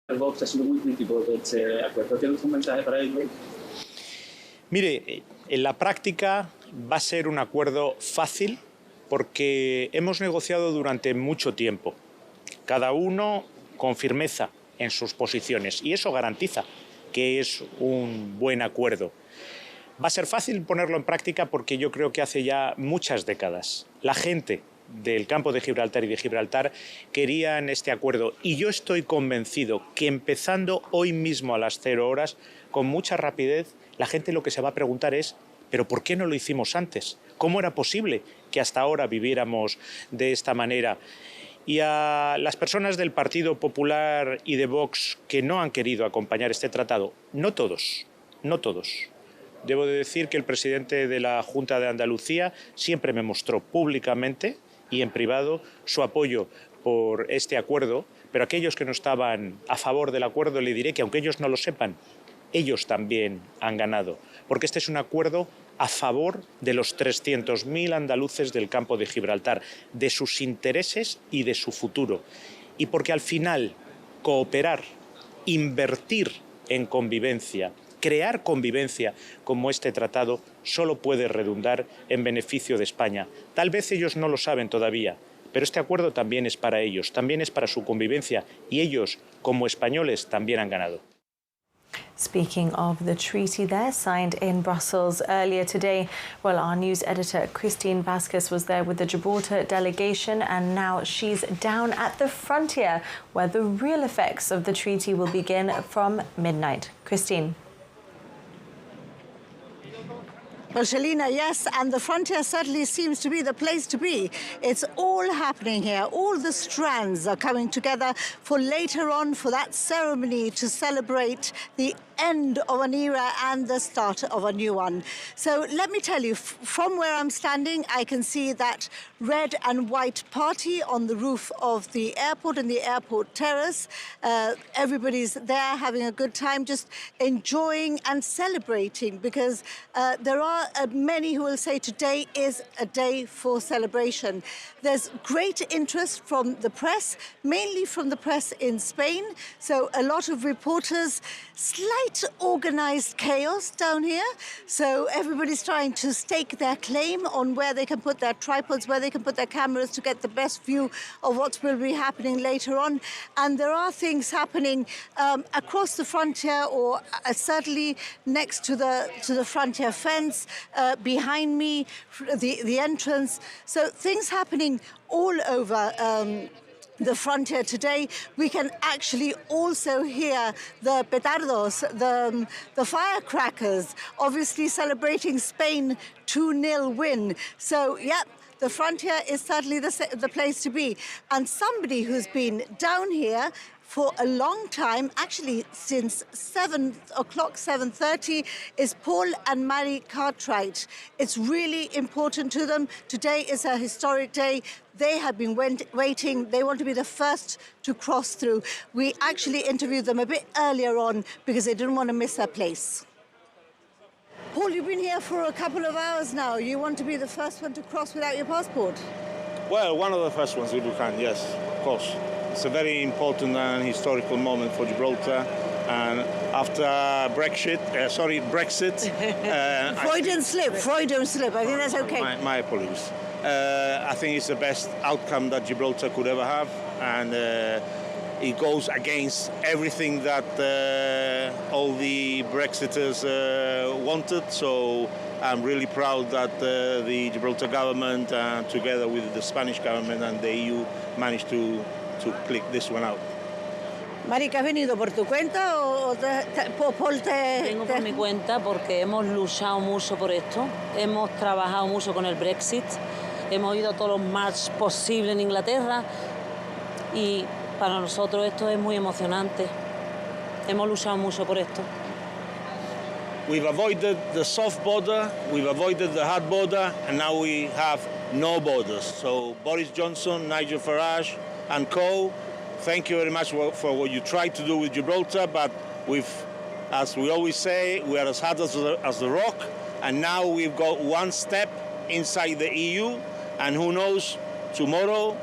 El Vox ha sido muy crítico de este acuerdo. ¿Tienes un mensaje para ello? Mire, en la práctica va a ser un acuerdo fácil porque hemos negociado durante mucho tiempo, cada uno con firmeza en sus posiciones, y eso garantiza que es un buen acuerdo. Va a ser fácil ponerlo en práctica porque yo creo que hace ya muchas décadas la gente del campo de Gibraltar y de Gibraltar querían este acuerdo, y yo estoy convencido que empezando hoy mismo a las 0 horas, con mucha rapidez, la gente lo que se va a preguntar es ¿pero por qué no lo hicimos antes? ¿Cómo era posible que hasta ahora viviéramos de esta manera? Y a las personas del Partido Popular y de Vox que no han querido acompañar este tratado, no todos. Debo de decir que el presidente de la Junta de Andalucía siempre me mostró públicamente y en privado su apoyo por este acuerdo, pero aquellos que no estaban a favor del acuerdo le diré que aunque ellos no lo sepan, ellos también han ganado, porque este es un acuerdo a favor de los 300.000 andaluces del campo de Gibraltar, de sus intereses y de su futuro, y porque al final cooperar, invertir en convivencia, crear convivencia como este tratado solo puede redundar en beneficio de España. Tal vez ellos no lo saben todavía, pero este acuerdo también es para ellos, también es para su convivencia, y ellos, como españoles, también han ganado. Speaking of the treaty there, signed in Brussels earlier today, well, our news editor Christine Vasquez was there with the Gibraltar delegation, and now she's down at the frontier where the real effects of the treaty will begin from midnight. Christine. Well, Shalina, yes, and the frontier certainly seems to be the place to be. It's all happening here. All the strands are coming together for later on for that ceremony to celebrate the end of an era and the start of a new one. So let me tell you, from where I'm standing, I can see that red and white party on the roof of the airport and the airport terrace. Everybody's there having a good time, just enjoying and celebrating, because there are many who will say today is a day for celebration. There's great interest from the press, mainly from the press in Spain. So a lot of reporters, slight organized chaos down here. So everybody's trying to stake their claim on where they can put their tripods, where they can put their cameras to get the best view of what will be happening later on. And there are things happening across the frontier, or certainly next to the frontier fence, behind me, the entrance. So things happening all over the frontier today. We can actually also hear the petardos, the firecrackers, obviously celebrating Spain 2-0 win. So, yeah, the frontier is certainly the place to be. And somebody who's been down here for a long time, actually since 7 o'clock, 7:30, is Paul and Mary Cartwright. It's really important to them. Today is a historic day. They have been waiting. They want to be the first to cross through. We actually interviewed them a bit earlier on because they didn't want to miss their place. Paul, you've been here for a couple of hours now. You want to be the first one to cross without your passport? Well, one of the first ones if we can, yes, of course. It's a very important and historical moment for Gibraltar. And after Brexit. Freudian slip. I think that's okay. My apologies. I think it's the best outcome that Gibraltar could ever have. And it goes against everything that all the Brexiters wanted. So I'm really proud that the Gibraltar government, together with the Spanish government and the EU, managed to click this one out. Marica, ¿has venido por tu cuenta o Paul te...? Vengo por mi cuenta porque hemos luchado mucho por esto, hemos trabajado mucho con el Brexit, hemos ido a todos los marches posibles en Inglaterra y para nosotros esto es muy emocionante. Hemos luchado mucho por esto. We've avoided the soft border, we've avoided the hard border, and now we have no borders. So Boris Johnson, Nigel Farage, and co. Thank you very much for what you tried to do with Gibraltar, but as we always say, we are as hard as the rock, and now we've got one step inside the EU, and who knows, tomorrow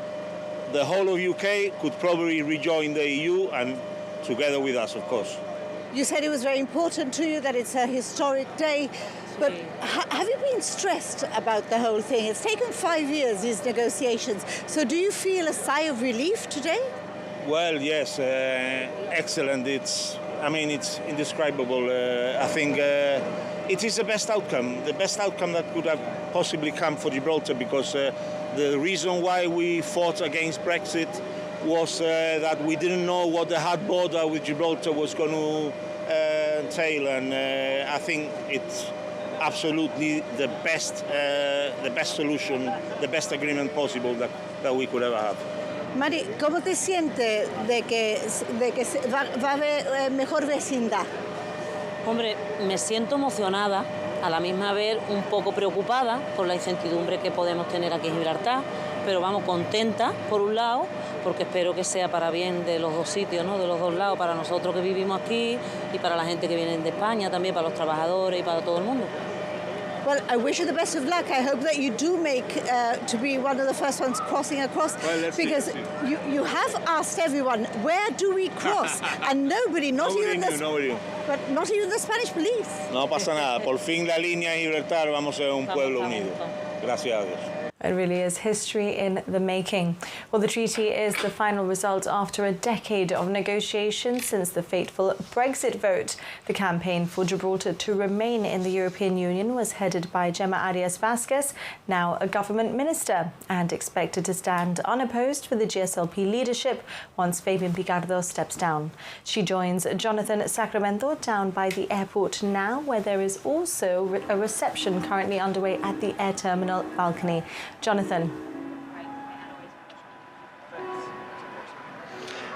the whole of UK could probably rejoin the EU, and together with us, of course. You said it was very important to you that it's a historic day, but have you been stressed about the whole thing? It's taken 5 years, these negotiations. So do you feel a sigh of relief today? Well, yes, excellent. It's indescribable. I think it is the best outcome that could have possibly come for Gibraltar, because the reason why we fought against Brexit was that we didn't know what the hard border with Gibraltar was going to entail, and I think it's absolutely the best solution, the best agreement possible that we could ever have. Mari, ¿cómo te sientes de que va a haber mejor vecindad? Hombre, me siento emocionada, a la misma vez un poco preocupada por la incertidumbre que podemos tener aquí en Gibraltar, pero vamos, contenta por un lado, porque espero que sea para bien de los dos sitios, ¿no? De los dos lados, para nosotros que vivimos aquí y para la gente que viene de España, también para los trabajadores y para todo el mundo. Well, I wish you the best of luck. I hope that you do make to be one of the first ones crossing across, because you have asked everyone, where do we cross? And nobody not even the Spanish police. No pasa nada. Por fin la línea de Gibraltar, vamos a ser un pueblo unido. Gracias a Dios. It really is history in the making. Well, the treaty is the final result after a decade of negotiations since the fateful Brexit vote. The campaign for Gibraltar to remain in the European Union was headed by Gemma Arias Vázquez, now a government minister, and expected to stand unopposed for the GSLP leadership once Fabian Picardo steps down. She joins Jonathan Sacramento down by the airport now, where there is also a reception currently underway at the air terminal balcony. Jonathan.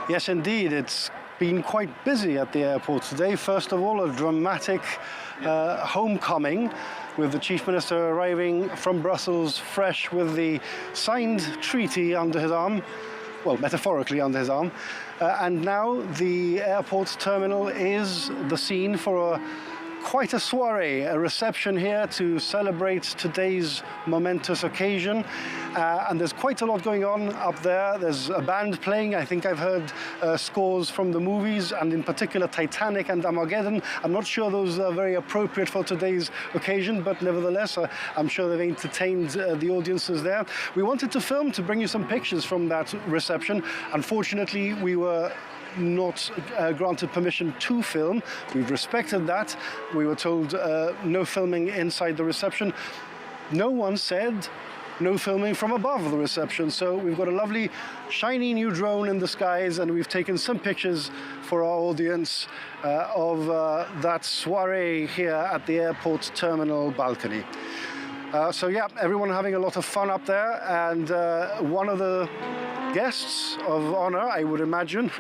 Yes, indeed. It's been quite busy at the airport today. First of all, a dramatic homecoming, with the Chief Minister arriving from Brussels fresh with the signed treaty under his arm, well, metaphorically under his arm. And now the airport terminal is the scene for quite a soiree, a reception here to celebrate today's momentous occasion. And there's quite a lot going on up there. There's a band playing. I think I've heard scores from the movies, and in particular Titanic and Armageddon. I'm not sure those are very appropriate for today's occasion, but nevertheless, I'm sure they've entertained the audiences there. We wanted to film to bring you some pictures from that reception. Unfortunately, we were not granted permission to film. We've respected that. We were told no filming inside the reception. No one said no filming from above the reception. So we've got a lovely shiny new drone in the skies, and we've taken some pictures for our audience of that soiree here at the airport terminal balcony. So yeah, everyone having a lot of fun up there, and one of the guests of honor, I would imagine,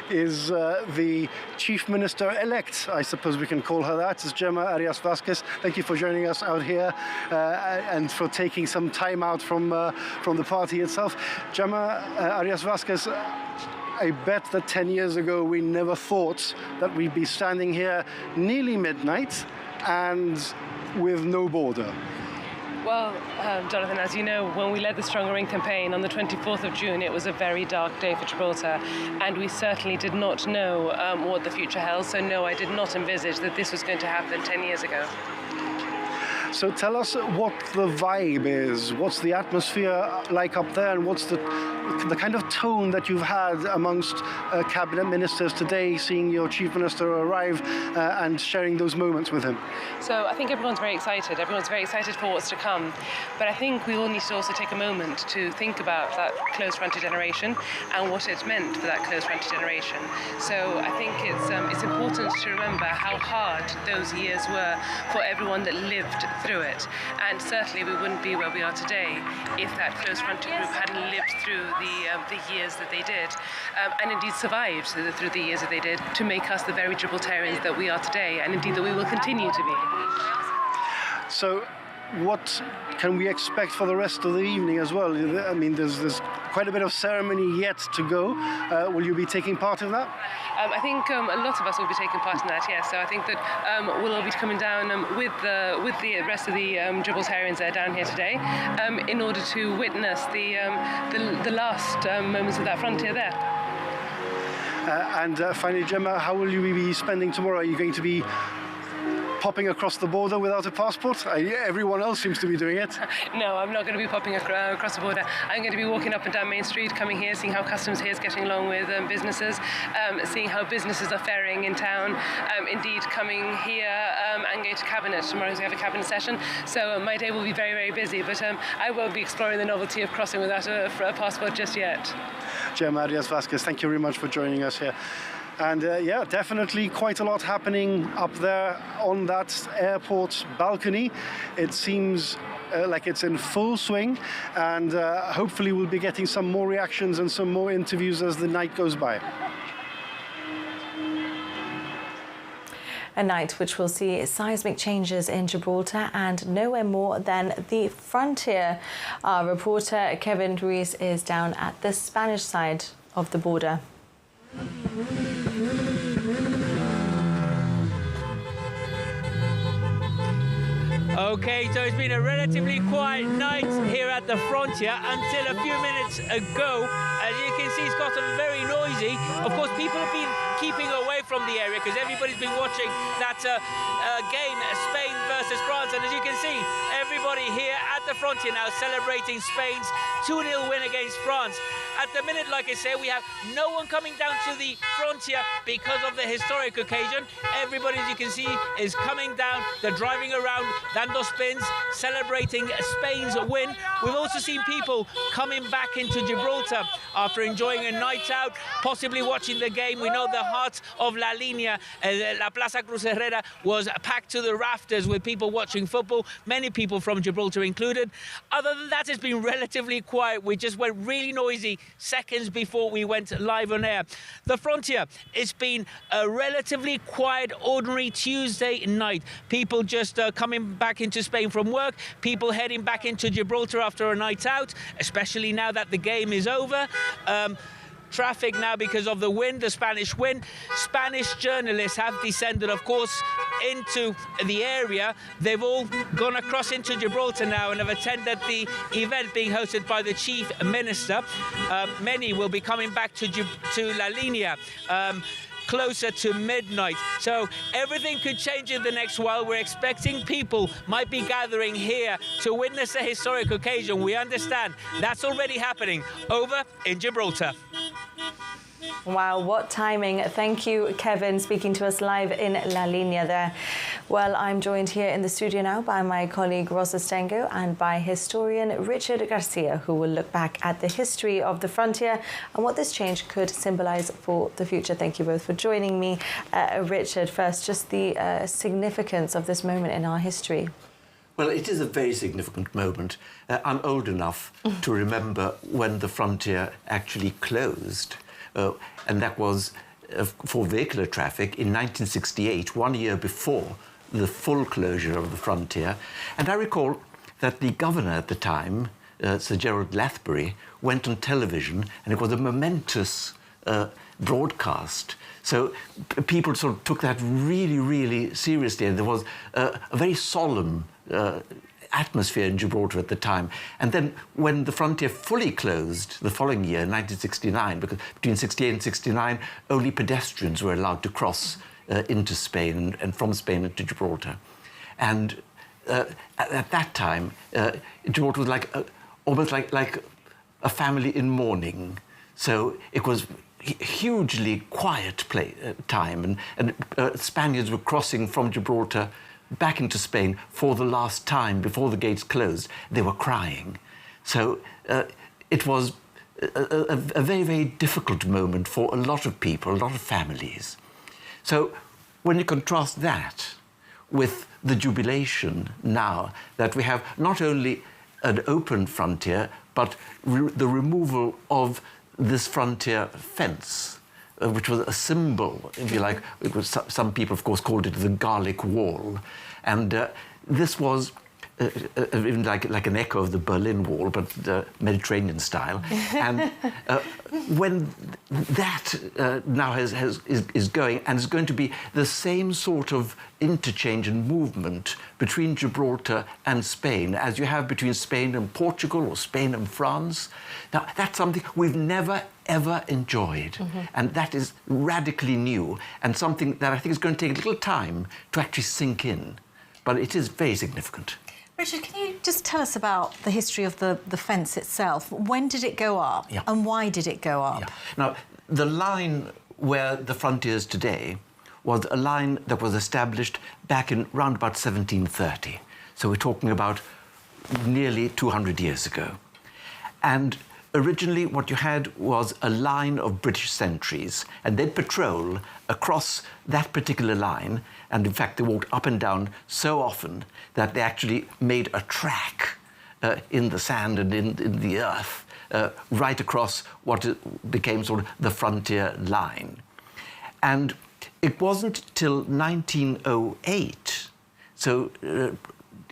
is the Chief Minister-elect, I suppose we can call her that, is Gemma Arias Vázquez. Thank you for joining us out here and for taking some time out from the party itself. Gemma Arias Vázquez, I bet that 10 years ago we never thought that we'd be standing here nearly midnight and with no border. Well, Jonathan, as you know, when we led the Stronger Ring campaign on the 24th of June, it was a very dark day for Gibraltar, and we certainly did not know what the future held. So no, I did not envisage that this was going to happen 10 years ago. So tell us what the vibe is, what's the atmosphere like up there, and what's the kind of tone that you've had amongst cabinet ministers today, seeing your Chief Minister arrive and sharing those moments with him? So I think everyone's very excited. Everyone's very excited for what's to come. But I think we all need to also take a moment to think about that close-fronted generation and what it meant for that close-fronted generation. So I think it's important to remember how hard those years were for everyone that lived through it. And certainly we wouldn't be where we are today if that close-fronted group hadn't lived through the years that they did, and indeed survived through the years that they did to make us the very Gibraltarians that we are today, and indeed that we will continue to be. So what can we expect for the rest of the evening as well? I mean, there's quite a bit of ceremony yet to go. Will you be taking part in that? I think a lot of us will be taking part in that, yes. So I think that we'll all be coming down with the rest of the Gibraltarians that are down here today in order to witness the last moments of that frontier there. And finally, Gemma, how will you be spending tomorrow? Are you going to be popping across the border without a passport? Everyone else seems to be doing it. No, I'm not going to be popping across the border. I'm going to be walking up and down Main Street, coming here, seeing how customs here is getting along with businesses, seeing how businesses are faring in town. Indeed, coming here and going to Cabinet tomorrow because we have a Cabinet session. So my day will be very, very busy, but I won't be exploring the novelty of crossing without a passport just yet. Gemma Arias-Vasquez, thank you very much for joining us here. And yeah, definitely quite a lot happening up there on that airport balcony. It seems like it's in full swing, and hopefully we'll be getting some more reactions and some more interviews as the night goes by. A night which will see seismic changes in Gibraltar and nowhere more than the frontier. Our reporter Kevin Ruiz is down at the Spanish side of the border. Okay, so it's been a relatively quiet night here at the frontier until a few minutes ago. As you can see, it's gotten very noisy. Of course, people have been keeping away from the area because everybody's been watching that game, Spain versus France. And as you can see, everybody here at the frontier now celebrating Spain's 2-0 win against France. At the minute, like I say, we have no one coming down to the frontier because of the historic occasion. Everybody, as you can see, is coming down. They're driving around, dando spins, celebrating Spain's win. We've also seen people coming back into Gibraltar after enjoying a night out, possibly watching the game. We know the heart of La Línea, La Plaza Cruz Herrera, was packed to the rafters with people watching football, many people from Gibraltar included. Other than that, it's been relatively quiet. We just went really noisy seconds before we went live on air. The frontier, it's been a relatively quiet, ordinary Tuesday night. People just coming back into Spain from work, people heading back into Gibraltar after a night out, especially now that the game is over. Traffic now because of the wind, the Spanish wind. Spanish journalists have descended, of course, into the area. They've all gone across into Gibraltar now and have attended the event being hosted by the Chief Minister. Many will be coming back to La Línea closer to midnight. So everything could change in the next while. We're expecting people might be gathering here to witness a historic occasion. We understand that's already happening over in Gibraltar. Wow, what timing. Thank you, Kevin, speaking to us live in La Línea there. Well, I'm joined here in the studio now by my colleague Rosa Stengo and by historian Richard Garcia, who will look back at the history of the frontier and what this change could symbolise for the future. Thank you both for joining me. Richard, first, just the significance of this moment in our history. Well, it is a very significant moment. I'm old enough to remember when the frontier actually closed. And that was for vehicular traffic in 1968, 1 year before the full closure of the frontier. And I recall that the governor at the time, Sir Gerald Lathbury, went on television, and it was a momentous broadcast. So people sort of took that really, really seriously, and there was a very solemn atmosphere in Gibraltar at the time. And then when the frontier fully closed the following year, 1969, because between 68 and 69, only pedestrians were allowed to cross into Spain and from Spain into Gibraltar. And at that time, Gibraltar was like almost like a family in mourning. So it was hugely quiet time, and Spaniards were crossing from Gibraltar back into Spain for the last time before the gates closed. They were crying. So it was a very, very difficult moment for a lot of people, a lot of families. So when you contrast that with the jubilation now that we have not only an open frontier, but the removal of this frontier fence, which was a symbol, if you like. It was, some people, of course, called it the Garlic Wall. And this was even like an echo of the Berlin Wall, but Mediterranean style. And when that now is going, and is going to be the same sort of interchange and movement between Gibraltar and Spain as you have between Spain and Portugal or Spain and France. Now, that's something we've never, ever enjoyed. And that is radically new and something that I think is going to take a little time to actually sink in. But it is very significant. Richard, can you just tell us about the history of the fence itself? When did it go up and why did it go up? Now, the line where the frontier is today was a line that was established back in round about 1730. So we're talking about nearly 200 years ago. And originally what you had was a line of British sentries, and they'd patrol across that particular line, and in fact they walked up and down so often that they actually made a track in the sand and in the earth right across what became sort of the frontier line. And it wasn't till 1908, so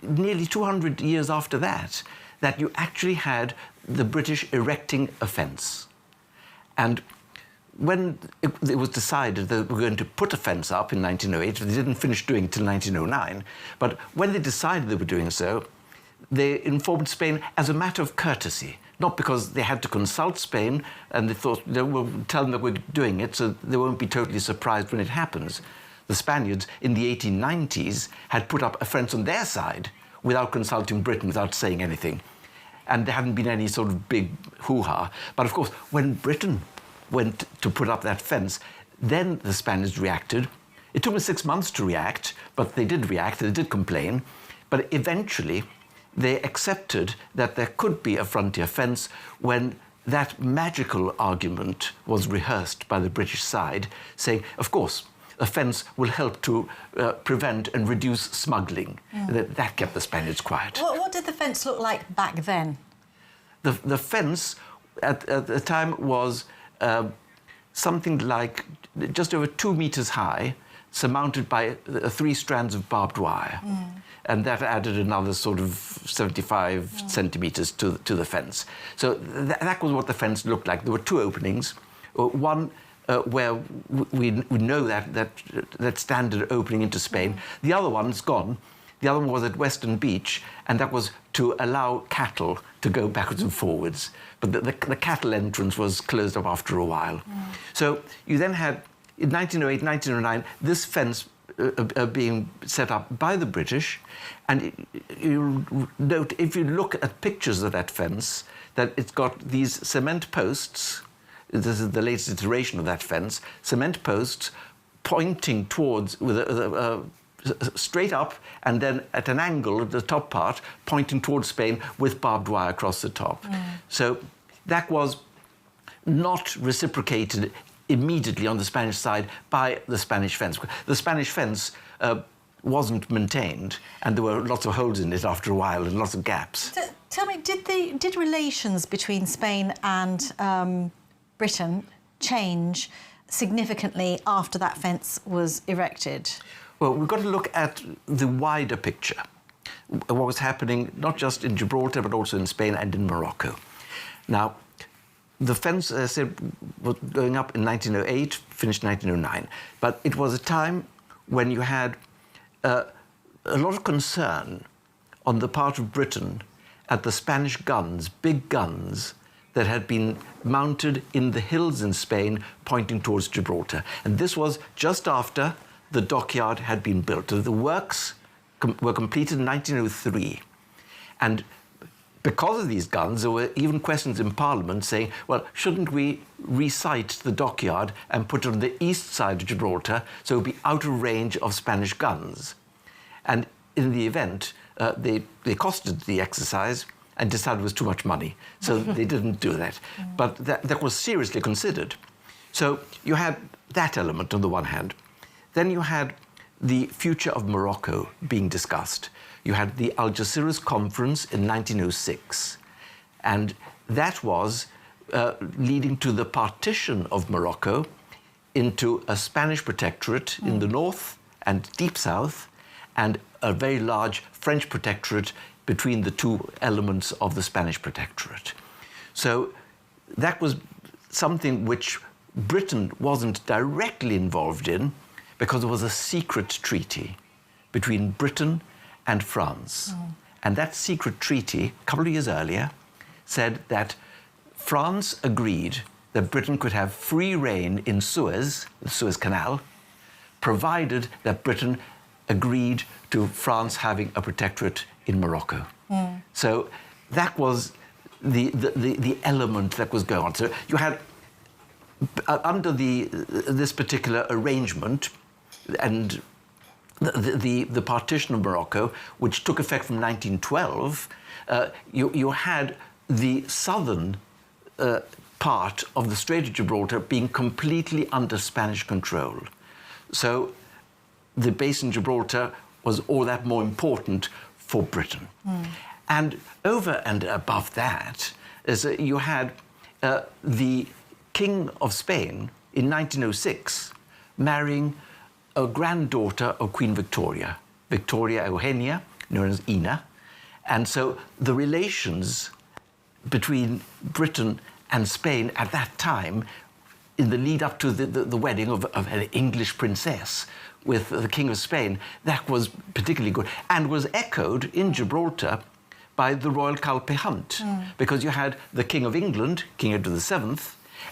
nearly 200 years after that, that you actually had the British erecting a fence. And when it was decided that we were going to put a fence up in 1908, they didn't finish doing it till 1909, but when they decided they were doing so, they informed Spain as a matter of courtesy, not because they had to consult Spain and they thought they will tell them that we're doing it so they won't be totally surprised when it happens. The Spaniards in the 1890s had put up a fence on their side without consulting Britain, without saying anything. And there hadn't been any sort of big hoo-ha. But of course, when Britain went to put up that fence, then the Spaniards reacted. It took them 6 months to react, but they did react, they did complain. But eventually, they accepted that there could be a frontier fence when that magical argument was rehearsed by the British side, saying, of course, a fence will help to prevent and reduce smuggling. That kept the Spaniards quiet. What did the fence look like back then? The fence at the time was something like just over 2 meters high, surmounted by 3 strands of barbed wire. And that added another sort of 75 centimeters to the fence. So that was what the fence looked like. There were 2 openings. One where we know that standard opening into Spain. The other one's gone. The other one was at Western Beach, and that was to allow cattle to go backwards and forwards. But the cattle entrance was closed up after a while. So you then had, in 1908, 1909, this fence being set up by the British. And you note, if you look at pictures of that fence, that it's got these cement posts. This is the latest iteration of that fence. Cement posts pointing towards, straight up, and then at an angle at the top part, pointing towards Spain with barbed wire across the top. So that was not reciprocated immediately on the Spanish side by the Spanish fence. The Spanish fence wasn't maintained, and there were lots of holes in it after a while and lots of gaps. Tell me, did relations between Spain and Britain change significantly after that fence was erected? Well, we've got to look at the wider picture, what was happening not just in Gibraltar, but also in Spain and in Morocco. Now, the fence, as I said, was going up in 1908, finished 1909. But it was a time when you had a lot of concern on the part of Britain at the Spanish guns, big guns, that had been mounted in the hills in Spain, pointing towards Gibraltar. And this was just after the dockyard had been built. The works were completed in 1903. And because of these guns, there were even questions in Parliament saying, well, shouldn't we resite the dockyard and put it on the east side of Gibraltar so it would be out of range of Spanish guns? And in the event, they costed the exercise and decided it was too much money. So they didn't do that. But that was seriously considered. So you had that element on the one hand. Then you had the future of Morocco being discussed. You had the Algeciras Conference in 1906. And that was leading to the partition of Morocco into a Spanish protectorate in the north and deep south, and a very large French protectorate between the 2 elements of the Spanish protectorate. So that was something which Britain wasn't directly involved in because it was a secret treaty between Britain and France. And that secret treaty, a couple of years earlier, said that France agreed that Britain could have free rein in Suez, the Suez Canal, provided that Britain agreed to France having a protectorate in Morocco. So that was the element that was going on. So you had, under this particular arrangement, and the partition of Morocco, which took effect from 1912, you had the southern part of the Strait of Gibraltar being completely under Spanish control. So the base in Gibraltar was all that more important for Britain. And over and above that, you had the King of Spain in 1906 marrying a granddaughter of Queen Victoria, Victoria Eugenia, known as Ina. And so the relations between Britain and Spain at that time, in the lead up to the wedding of an English princess with the King of Spain, that was particularly good, and was echoed in Gibraltar by the Royal Calpe Hunt, because you had the King of England, King Edward VII,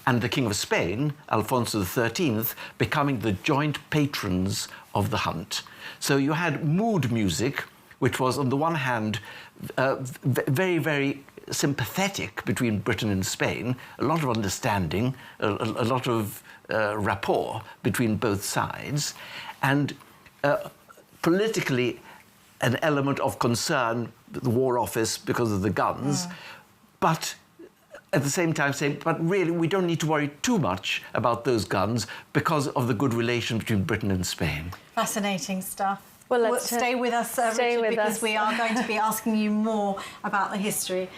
and the King of Spain, Alfonso XIII, becoming the joint patrons of the hunt. So you had mood music, which was, on the one hand, very, very sympathetic between Britain and Spain, a lot of understanding, a lot of rapport between both sides, and politically an element of concern, the War Office, because of the guns, but at the same time saying, but really, we don't need to worry too much about those guns because of the good relation between Britain and Spain. Fascinating stuff. Well, let's stay with us, Richard, because we are going to be asking you more about the history.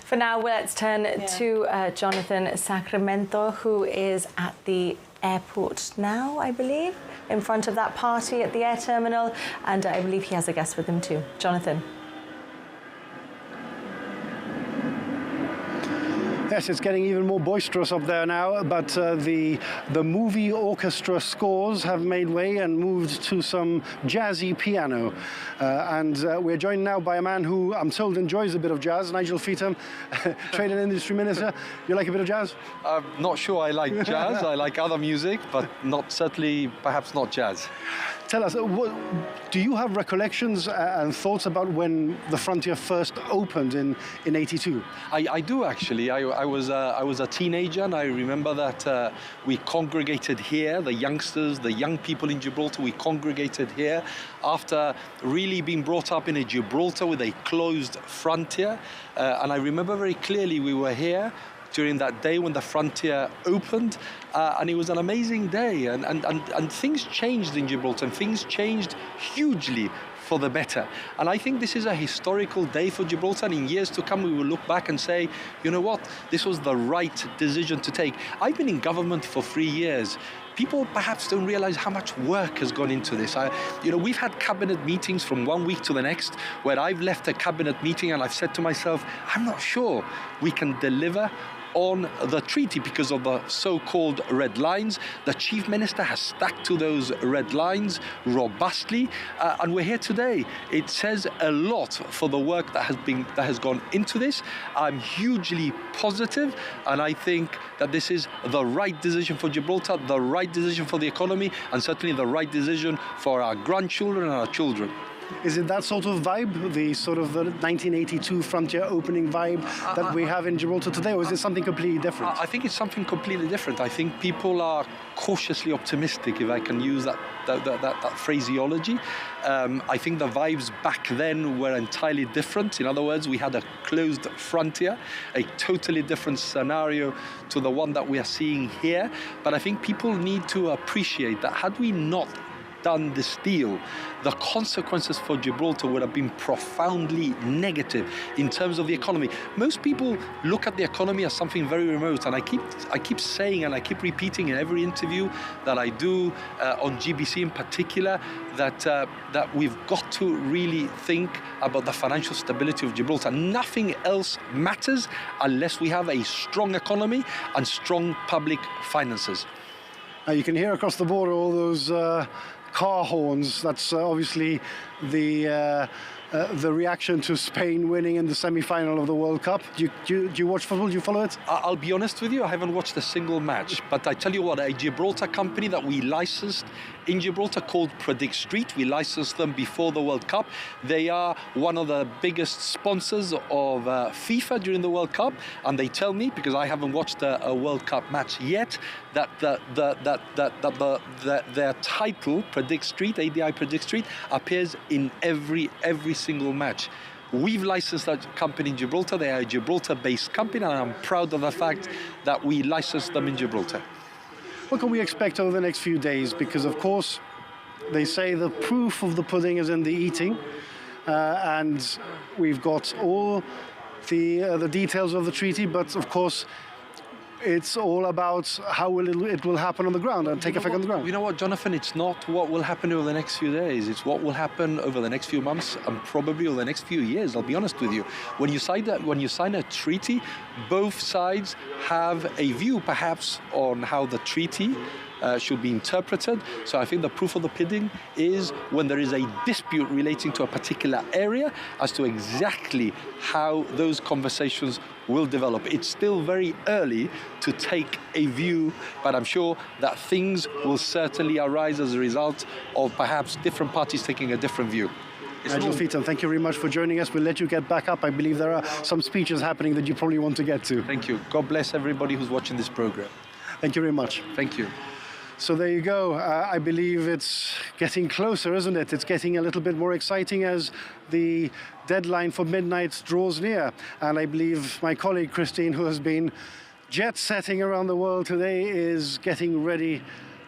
For now, let's turn to Jonathan Sacramento, who is at the airport now, I believe, in front of that party at the air terminal, and I believe he has a guest with him too. Jonathan. Yes, it's getting even more boisterous up there now, but the movie orchestra scores have made way and moved to some jazzy piano. And we're joined now by a man who I'm told enjoys a bit of jazz, Nigel Feetham, Trade and Industry Minister. You like a bit of jazz? I'm not sure I like jazz. I like other music, but perhaps not jazz. Tell us, do you have recollections and thoughts about when the Frontier first opened in '82? I do, actually. I was a teenager, and I remember that we congregated here, the youngsters, the young people in Gibraltar, we congregated here after really being brought up in a Gibraltar with a closed frontier. And I remember very clearly we were here during that day when the frontier opened, and it was an amazing day, and things changed in Gibraltar, and things changed hugely for the better. And I think this is a historical day for Gibraltar, and in years to come we will look back and say, you know what, this was the right decision to take. I've been in government for 3 years. People perhaps don't realize how much work has gone into this. We've had cabinet meetings from one week to the next where I've left a cabinet meeting and I've said to myself, I'm not sure we can deliver on the treaty because of the so-called red lines. The Chief Minister has stuck to those red lines robustly, and we're here today. It says a lot for the work that has gone into this. I'm hugely positive, and I think that this is the right decision for Gibraltar, the right decision for the economy, and certainly the right decision for our grandchildren and our children. Is it that sort of vibe, the sort of 1982 frontier opening vibe that we have in Gibraltar today, or is it something completely different? I think it's something completely different. I think people are cautiously optimistic, if I can use that phraseology. I think the vibes back then were entirely different. In other words, we had a closed frontier, a totally different scenario to the one that we are seeing here. But I think people need to appreciate that had we not done this deal, the consequences for Gibraltar would have been profoundly negative in terms of the economy. Most people look at the economy as something very remote, and I keep saying and I keep repeating in every interview that I do on GBC in particular that we've got to really think about the financial stability of Gibraltar. Nothing else matters unless we have a strong economy and strong public finances. You can hear across the border all those car horns. That's obviously the the reaction to Spain winning in the semi-final of the World Cup. Do you watch football? Do you follow it? I'll be honest with you, I haven't watched a single match, but I tell you what, a Gibraltar company that we licensed in Gibraltar called Predict Street, we licensed them before the World Cup. They are one of the biggest sponsors of FIFA during the World Cup, and they tell me, because I haven't watched a World Cup match yet, that their title, Predict Street, ADI Predict Street, appears in every single match. We've licensed that company in Gibraltar. They are a Gibraltar-based company, and I'm proud of the fact that we licensed them in Gibraltar. What can we expect over the next few days? Because, of course, they say the proof of the pudding is in the eating, and we've got all the details of the treaty, but, of course, it's all about how it will happen on the ground and take effect on the ground. You know what, Jonathan? It's not what will happen over the next few days. It's what will happen over the next few months and probably over the next few years. I'll be honest with you. When you sign a treaty, both sides have a view, perhaps, on how the treaty should be interpreted. So I think the proof of the pudding is when there is a dispute relating to a particular area as to exactly how those conversations will develop. It's still very early to take a view, but I'm sure that things will certainly arise as a result of perhaps different parties taking a different view. Nigel Featon, thank you very much for joining us. We'll let you get back up. I believe there are some speeches happening that you probably want to get to. Thank you. God bless everybody who's watching this program. Thank you very much. Thank you. So there you go. I believe it's getting closer, isn't it? It's getting a little bit more exciting as the deadline for midnight draws near. And I believe my colleague Christine, who has been jet-setting around the world today, is getting ready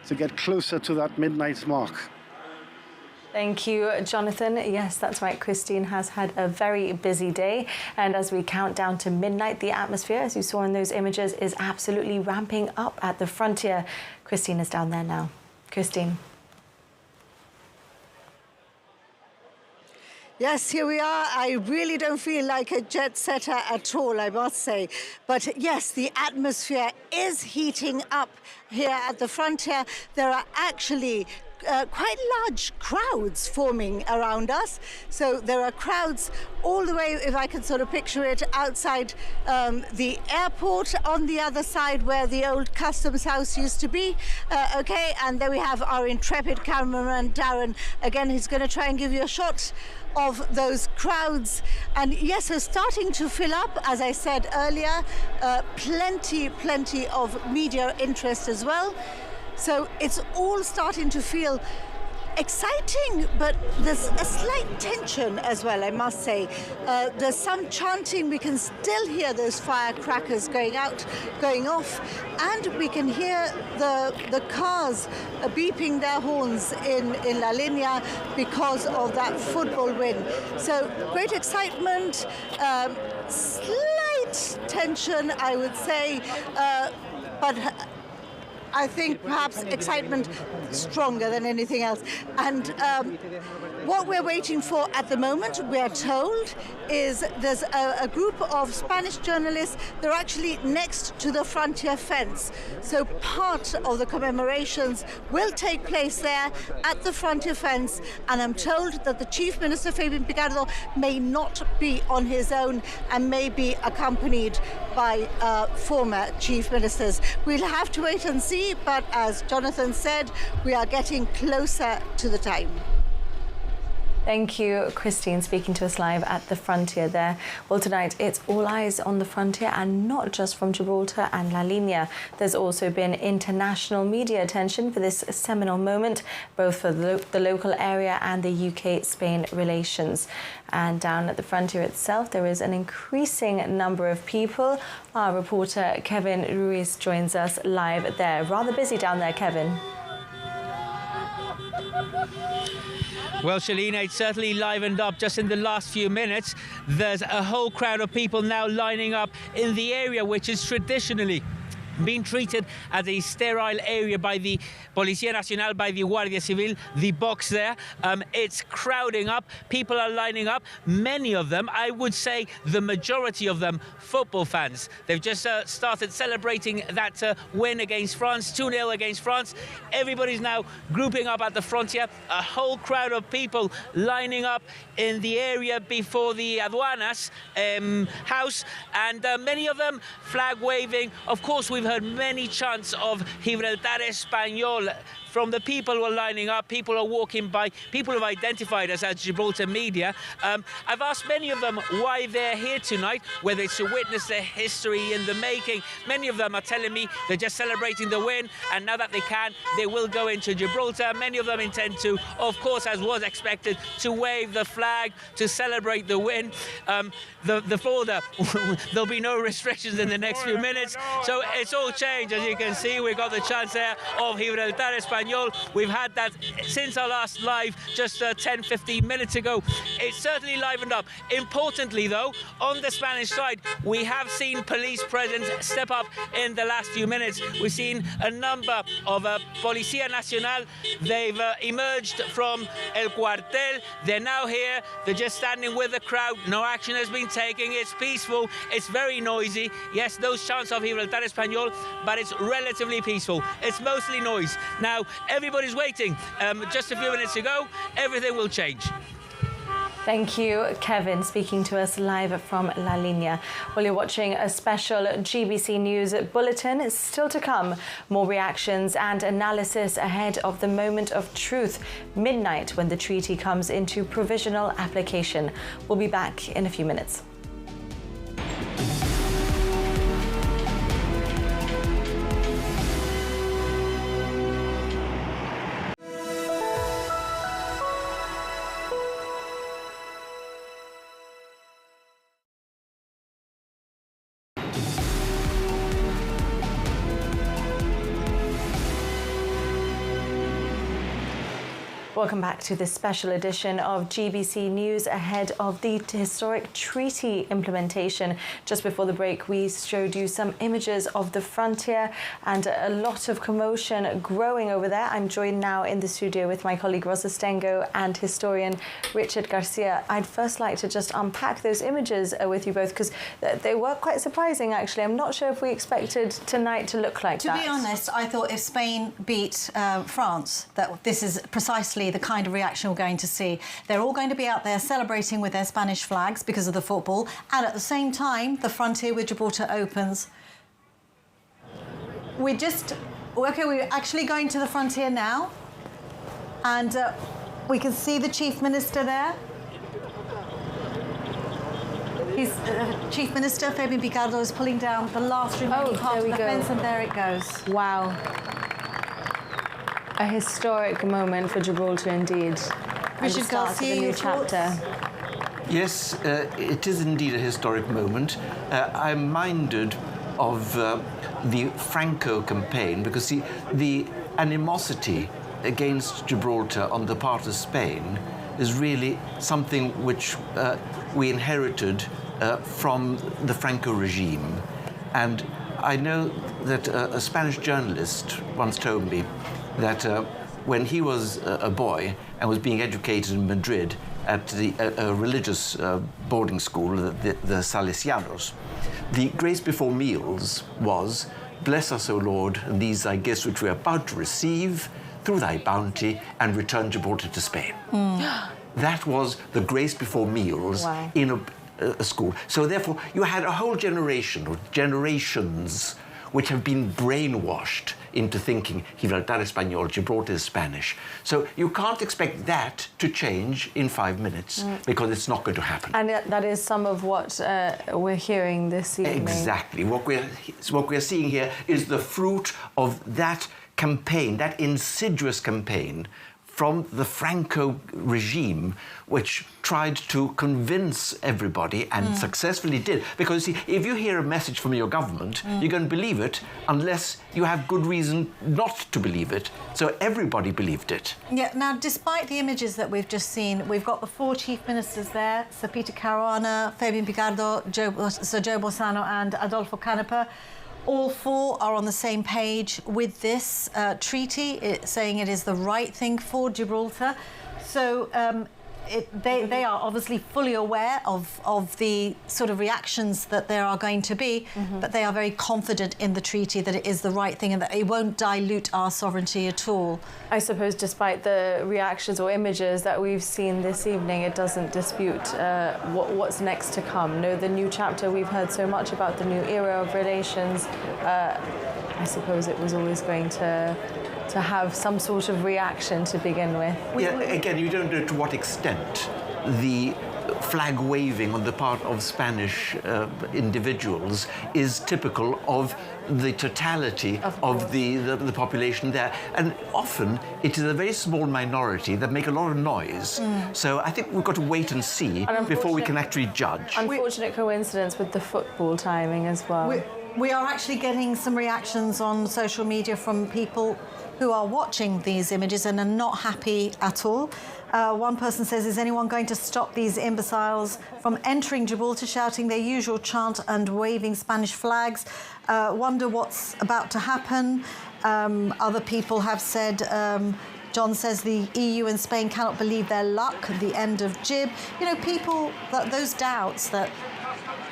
to get closer to that midnight mark. Thank you, Jonathan. Yes, that's right. Christine has had a very busy day. And as we count down to midnight, the atmosphere, as you saw in those images, is absolutely ramping up at the frontier. Christine is down there now. Christine. Yes, here we are. I really don't feel like a jet setter at all, I must say. But yes, the atmosphere is heating up here at the frontier. There are actually quite large crowds forming around us. So there are crowds all the way, if I can sort of picture it, outside the airport, on the other side where the old customs house used to be. Okay, and then we have our intrepid cameraman, Darren. Again, he's going to try and give you a shot of those crowds. And yes, they're starting to fill up, as I said earlier. Plenty of media interest as well. So it's all starting to feel exciting, but there's a slight tension as well, I must say. There's some chanting. We can still hear those firecrackers going off, and we can hear the cars beeping their horns in La Linea because of that football win. So great excitement, slight tension, I would say, but I think perhaps excitement stronger than anything else. And what we're waiting for at the moment, we are told, is there's a group of Spanish journalists. They're actually next to the frontier fence. So part of the commemorations will take place there at the frontier fence. And I'm told that the Chief Minister, Fabian Picardo, may not be on his own and may be accompanied by former Chief Ministers. We'll have to wait and see. But as Jonathan said, we are getting closer to the time. Thank you, Christine, speaking to us live at the frontier there. Well, tonight it's all eyes on the frontier, and not just from Gibraltar and La Linea. There's also been international media attention for this seminal moment, both for the local area and the UK-Spain relations. And down at the frontier itself, there is an increasing number of people. Our reporter Kevin Ruiz joins us live there. Rather busy down there, Kevin. Well, Shalina, it's certainly livened up just in the last few minutes. There's a whole crowd of people now lining up in the area, which is traditionally being treated as a sterile area by the Policía Nacional, by the Guardia Civil, the box there. It's crowding up. People are lining up. Many of them, I would say the majority of them, football fans. They've just started celebrating that win against France, 2-0 against France. Everybody's now grouping up at the frontier. A whole crowd of people lining up in the area before the Aduanas house, and many of them flag waving. Of course, we've heard many chants of Gibraltar Español from the people who are lining up, people who are walking by, people who have identified us as Gibraltar media. I've asked many of them why they're here tonight, whether it's to witness the history in the making. Many of them are telling me they're just celebrating the win, and now that they can, they will go into Gibraltar. Many of them intend to, of course, as was expected, to wave the flag, to celebrate the win. The folder, there'll be no restrictions in the next few minutes, so it's all changed. As you can see, we've got the chance there of Gibraltar Español. We've had that since our last live just 10-15 minutes ago. It's certainly livened up. Importantly, though, on the Spanish side, we have seen police presence step up in the last few minutes. We've seen a number of Policía Nacional. They've emerged from El Cuartel. They're now here. They're just standing with the crowd. No action has been taken. It's peaceful. It's very noisy. Yes, those chants of Gibraltar Español, but it's relatively peaceful. It's mostly noise. Now, everybody's waiting. Just a few minutes ago, everything will change. Thank you, Kevin, speaking to us live from La Línea. Well, you're watching a special GBC News Bulletin. It's still to come. More reactions and analysis ahead of the moment of truth, midnight, when the treaty comes into provisional application. We'll be back in a few minutes. Welcome back to this special edition of GBC News ahead of the historic treaty implementation. Just before the break, we showed you some images of the frontier and a lot of commotion growing over there. I'm joined now in the studio with my colleague Rosa Stengo and historian Richard Garcia. I'd first like to just unpack those images with you both, because they were quite surprising, actually. I'm not sure if we expected tonight to look like that. To be honest, I thought if Spain beat France, that this is precisely the kind of reaction we're going to see. They're all going to be out there celebrating with their Spanish flags because of the football, and at the same time, the frontier with Gibraltar opens. We're actually going to the frontier now, and we can see the Chief Minister there. He's Chief Minister Fabian Picardo is pulling down the last remaining part of the fence, and there it goes. Wow. A historic moment for Gibraltar, indeed. Richard Garcia, a new chapter. Yes, it is indeed a historic moment. I'm minded of the Franco campaign, because the animosity against Gibraltar on the part of Spain is really something which we inherited from the Franco regime. And I know that a Spanish journalist once told me that when he was a boy and was being educated in Madrid at a religious boarding school, the Salesianos, the grace before meals was, "Bless us, O Lord, and these thy gifts which we are about to receive through thy bounty, and return Gibraltar to Spain." That was the grace before meals in a school. So therefore, you had a whole generation, or generations, which have been brainwashed into thinking Gibraltar Español, Gibraltar is Spanish. So you can't expect that to change in 5 minutes, because it's not going to happen. And that is some of what we're hearing this evening. Exactly. What we're seeing here is the fruit of that campaign, that insidious campaign from the Franco regime, which tried to convince everybody, and successfully did. Because, you see, if you hear a message from your government, you're going to believe it unless you have good reason not to believe it. So everybody believed it. Yeah, now, despite the images that we've just seen, we've got the 4 chief ministers there, Sir Peter Caruana, Fabian Picardo, Sir Joe Bolzano and Adolfo Canepa, All four are on the same page with this treaty, saying it is the right thing for Gibraltar. So they are obviously fully aware of the sort of reactions that there are going to be, but they are very confident in the treaty that it is the right thing and that it won't dilute our sovereignty at all. I suppose despite the reactions or images that we've seen this evening, it doesn't dispute what's next to come. No, the new chapter, we've heard so much about the new era of relations. I suppose it was always going to have some sort of reaction to begin with. Yeah, again, you don't know to what extent the flag waving on the part of Spanish individuals is typical of the totality of the population there. And often it is a very small minority that make a lot of noise. So I think we've got to wait and see before we can actually judge. Unfortunate coincidence with the football timing as well. We are actually getting some reactions on social media from people who are watching these images and are not happy at all. One person says, is anyone going to stop these imbeciles from entering Gibraltar, shouting their usual chant and waving Spanish flags? Wonder what's about to happen. Other people have said, John says the EU and Spain cannot believe their luck, the end of Gib. You know, people, those doubts that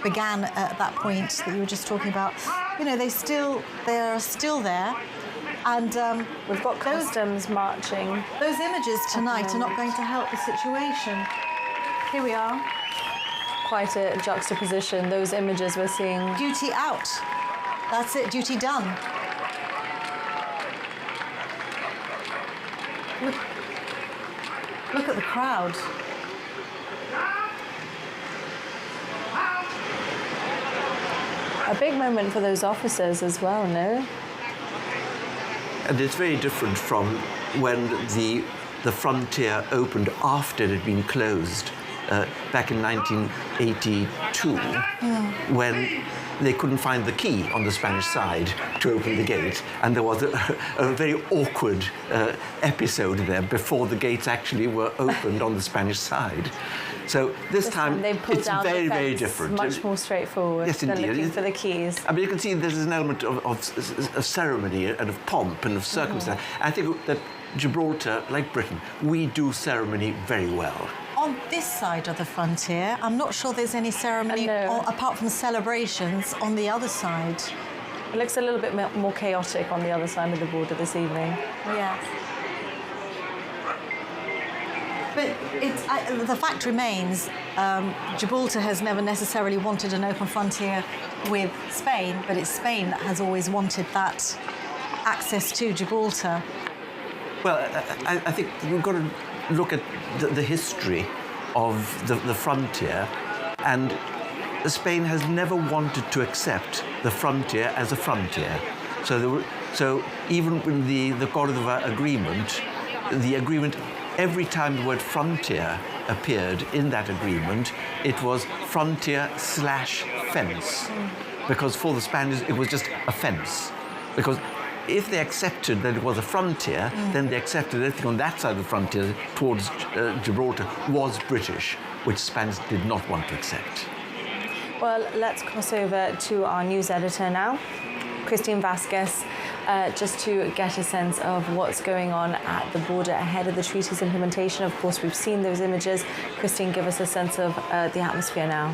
began at that point that you were just talking about, you know, they are still there. And we've got customs marching. Those images tonight are not going to help the situation. Here we are. Quite a juxtaposition. Those images we're seeing. Duty out. That's it, duty done. Look at the crowd. A big moment for those officers as well, no? And it's very different from when the frontier opened after it had been closed back in 1982, when they couldn't find the key on the Spanish side to open the gate. And there was a very awkward episode there before the gates actually were opened on the Spanish side. So this time it's very, very different. Much more straightforward than looking for the keys. I mean, you can see there's an element of ceremony and of pomp and of circumstance. I think that Gibraltar, like Britain, we do ceremony very well. On this side of the frontier, I'm not sure there's any ceremony apart from celebrations on the other side. It looks a little bit more chaotic on the other side of the border this evening. Yes. But the fact remains, Gibraltar has never necessarily wanted an open frontier with Spain, but it's Spain that has always wanted that access to Gibraltar. Well, I think we've got to look at the history of the frontier, and Spain has never wanted to accept the frontier as a frontier. So even with the Cordova Agreement, every time the word frontier appeared in that agreement, it was frontier/fence. Because for the Spaniards, it was just a fence. Because if they accepted that it was a frontier, then they accepted everything on that side of the frontier towards Gibraltar was British, which Spaniards did not want to accept. Well, let's cross over to our news editor now, Christine Vasquez, just to get a sense of what's going on at the border ahead of the treaty's implementation. Of course, we've seen those images. Christine, give us a sense of the atmosphere now.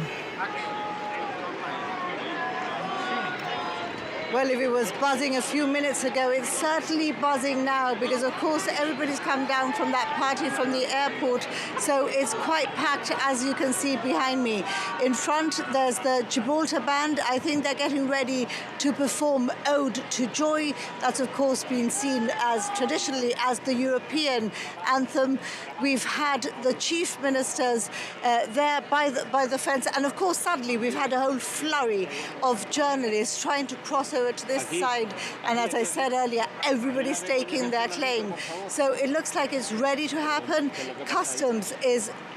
Well, if it was buzzing a few minutes ago, it's certainly buzzing now because, of course, everybody's come down from that party from the airport. So it's quite packed, as you can see behind me. In front, there's the Gibraltar band. I think they're getting ready to perform Ode to Joy. That's, of course, been seen as traditionally as the European anthem. We've had the chief ministers there by the fence. And, of course, suddenly we've had a whole flurry of journalists trying to cross over to this side, and as I said earlier, everybody's staking their claim. So it looks like it's ready to happen. Customs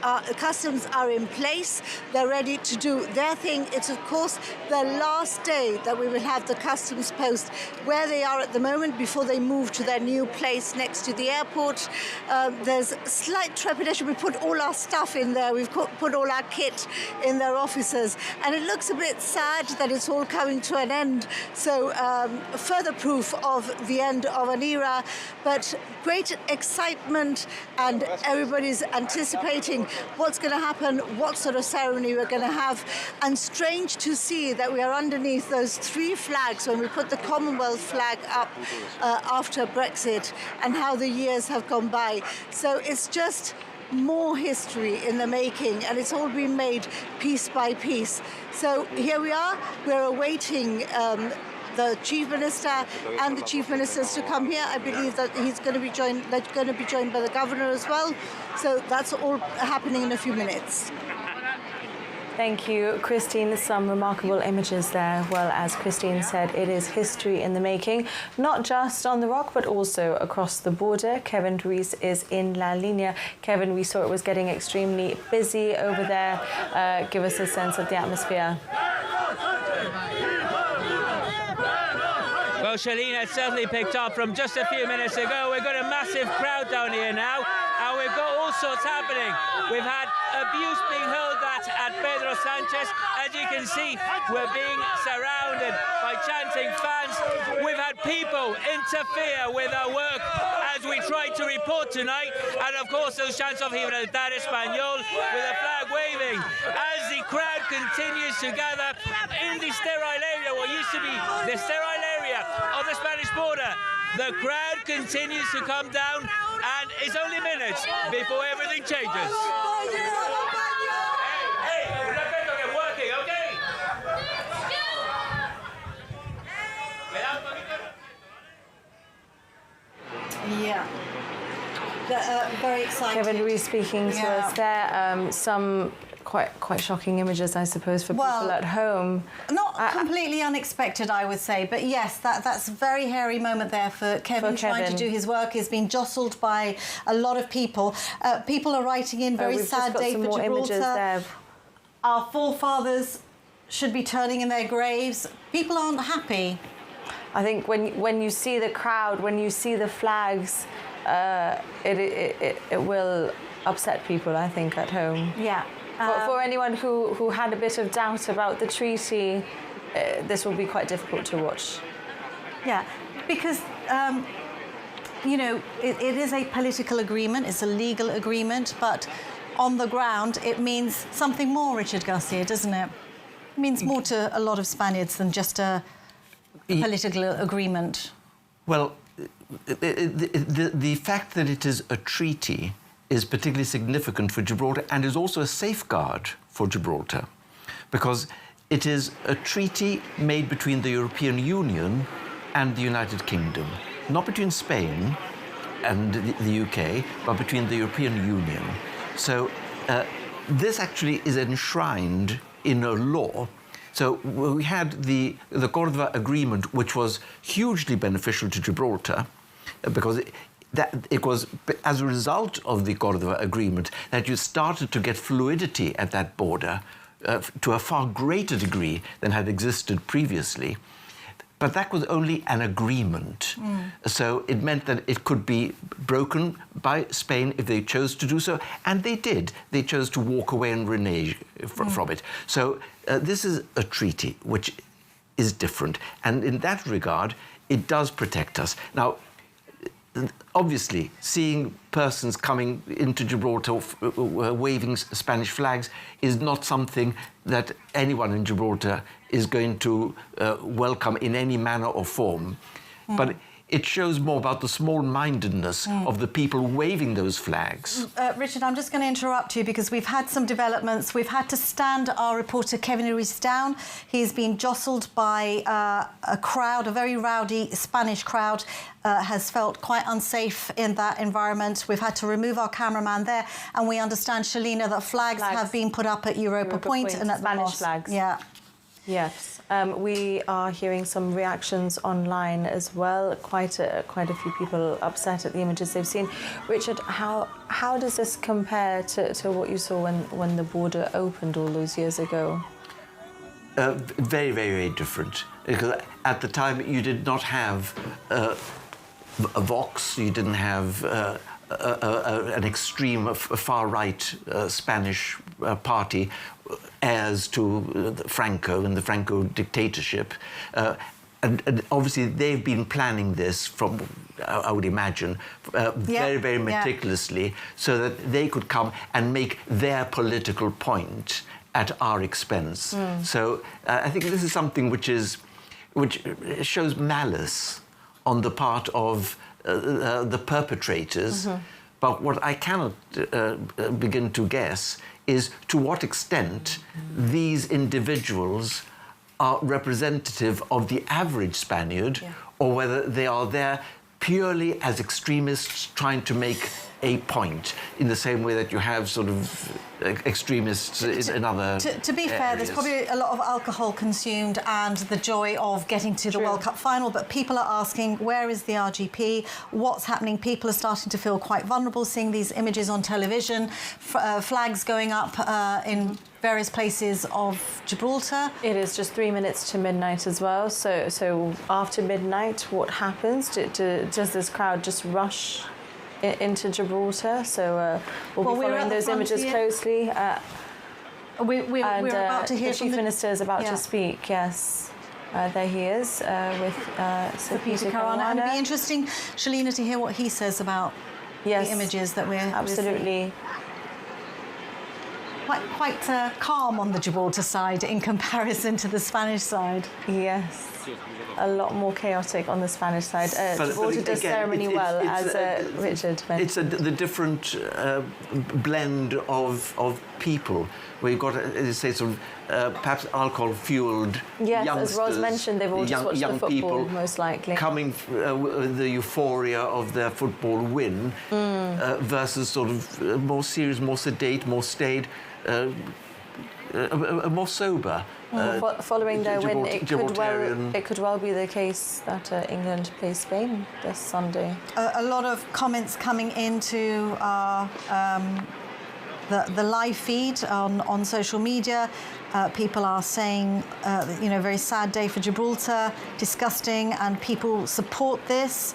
are in place. They're ready to do their thing. It's, of course, the last day that we will have the customs post where they are at the moment before they move to their new place next to the airport. There's slight trepidation. We put all our stuff in there. We've put all our kit in their offices, and it looks a bit sad that it's all coming to an end so So further proof of the end of an era, but great excitement, and everybody's anticipating what's going to happen, what sort of ceremony we're going to have. And strange to see that we are underneath those 3 flags when we put the Commonwealth flag up after Brexit, and how the years have gone by. So it's just more history in the making, and it's all been made piece by piece. So here we are, we're awaiting the Chief Minister and the Chief Ministers to come here. I believe that they're going to be joined by the Governor as well. So that's all happening in a few minutes. Thank you, Christine. Some remarkable images there. Well, as Christine said, it is history in the making, not just on the Rock, but also across the border. Kevin Ruiz is in La Línea. Kevin, we saw it was getting extremely busy over there. Give us a sense of the atmosphere. Well, Shalina, it's certainly picked up from just a few minutes ago. We've got a massive crowd down here now, and we've got all sorts happening. We've had abuse being hurled at Pedro Sanchez. As you can see, we're being surrounded by chanting fans. We've had people interfere with our work as we tried to report tonight. And of course, those chants of Gibraltar Español with a flag waving. As the crowd continues to gather in the sterile area, what used to be the sterile area of the Spanish border, the crowd continues to come down, and it's only minutes before everything changes. Yeah. Very exciting. Kevin Ruiz speaking to us there. Some quite shocking images, I suppose, for people at home. Not completely unexpected, I would say, but yes, that's a very hairy moment there for Kevin trying to do his work. He's been jostled by a lot of people. People are writing in, very sad day for Gibraltar. Our forefathers should be turning in their graves. People aren't happy. I think when you see the crowd, when you see the flags, it will upset people, I think, at home. Yeah. For anyone who had a bit of doubt about the treaty, this will be quite difficult to watch. Yeah, because, you know, it is a political agreement, it's a legal agreement, but on the ground it means something more, Richard Garcia, doesn't it? It means more to a lot of Spaniards than just a political agreement. Well, the fact that it is a treaty is particularly significant for Gibraltar and is also a safeguard for Gibraltar, because it is a treaty made between the European Union and the United Kingdom, not between Spain and the UK, but between the European Union. So this actually is enshrined in a law. So we had the Córdoba Agreement, which was hugely beneficial to Gibraltar, because it was as a result of the Córdoba Agreement that you started to get fluidity at that border to a far greater degree than had existed previously. But that was only an agreement. So it meant that it could be broken by Spain if they chose to do so, and they did. They chose to walk away and renege from it. So this is a treaty which is different, and in that regard, it does protect us. Now, obviously, seeing persons coming into Gibraltar waving Spanish flags is not something that anyone in Gibraltar is going to welcome in any manner or form. But it shows more about the small-mindedness of the people waving those flags. Richard, I'm just going to interrupt you because we've had some developments. We've had to stand our reporter Kevin Ruiz down. He's been jostled by a crowd, a very rowdy Spanish crowd, has felt quite unsafe in that environment. We've had to remove our cameraman there, and we understand, Shalina, that flags have been put up at Europa Point and at Spanish the mosque. flags. Yeah. Yes. We are hearing some reactions online as well. Quite a few people upset at the images they've seen. Richard, how does this compare to what you saw when the border opened all those years ago? Very, very, very different. Because at the time you did not have a Vox, you didn't have an extreme, far-right Spanish party heirs to Franco and the Franco dictatorship. and obviously they've been planning this from, I would imagine, very, very meticulously, so that they could come and make their political point at our expense. So I think this is something which shows malice on the part of the perpetrators. But what I cannot begin to guess is to what extent these individuals are representative of the average Spaniard, or whether they are there purely as extremists trying to make a point, in the same way that you have sort of extremists in other To be fair, there's probably a lot of alcohol consumed and the joy of getting to the World Cup final, but people are asking, where is the RGP? What's happening? People are starting to feel quite vulnerable seeing these images on television, flags going up in various places of Gibraltar. It is just 3 minutes to midnight as well. So after midnight, what happens? Does this crowd just rush into Gibraltar? So we'll be following those images closely. We're about to hear the Chief Minister is about to speak. Yes, there he is with Sir Peter Caruana. And it'd be interesting, Shalina, to hear what he says about the images that we're absolutely. Quite calm on the Gibraltar side in comparison to the Spanish side. Yes. A lot more chaotic on the Spanish side. Gibraltar does ceremony well, as Richard mentioned. It's the different blend of people, where you've got, as you say, sort of perhaps alcohol-fueled youngsters. As Ros mentioned, they've all just watched the football, people most likely. Coming with the euphoria of their football win versus sort of more serious, more sedate, more staid, more sober. Following their win, it could well be the case that England plays Spain this Sunday. A lot of comments coming into our the live feed on social media. People are saying, very sad day for Gibraltar, disgusting, and people support this.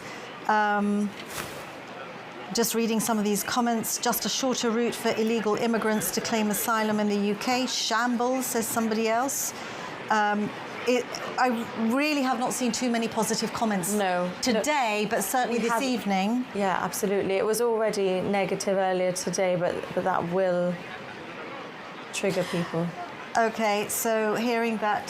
Just reading some of these comments, just a shorter route for illegal immigrants to claim asylum in the UK. Shambles, says somebody else. I really have not seen too many positive comments today, but certainly this evening. Yeah, absolutely. It was already negative earlier today, but that will trigger people. Okay, so hearing that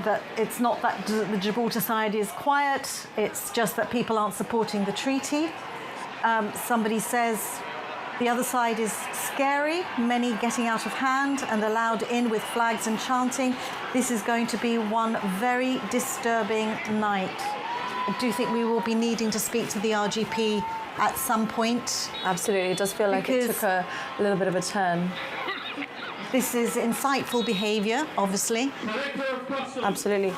that it's not that the Gibraltar side is quiet, it's just that people aren't supporting the treaty. Somebody says the other side is scary, many getting out of hand and allowed in with flags and chanting. This is going to be one very disturbing night. I do think we will be needing to speak to the RGP at some point. Absolutely, it does feel like it took a little bit of a turn. This is insightful behaviour, obviously. Absolutely.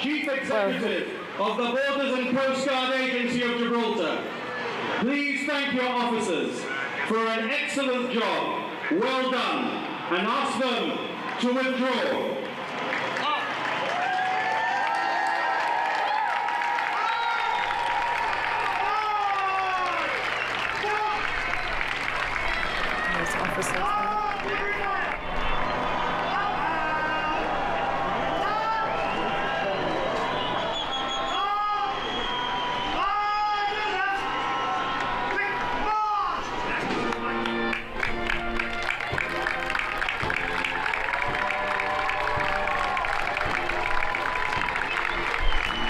Chief Executive of the Borders and Coast Guard Agency of Gibraltar, please thank your officers for an excellent job, well done, and ask them to withdraw. Those officers.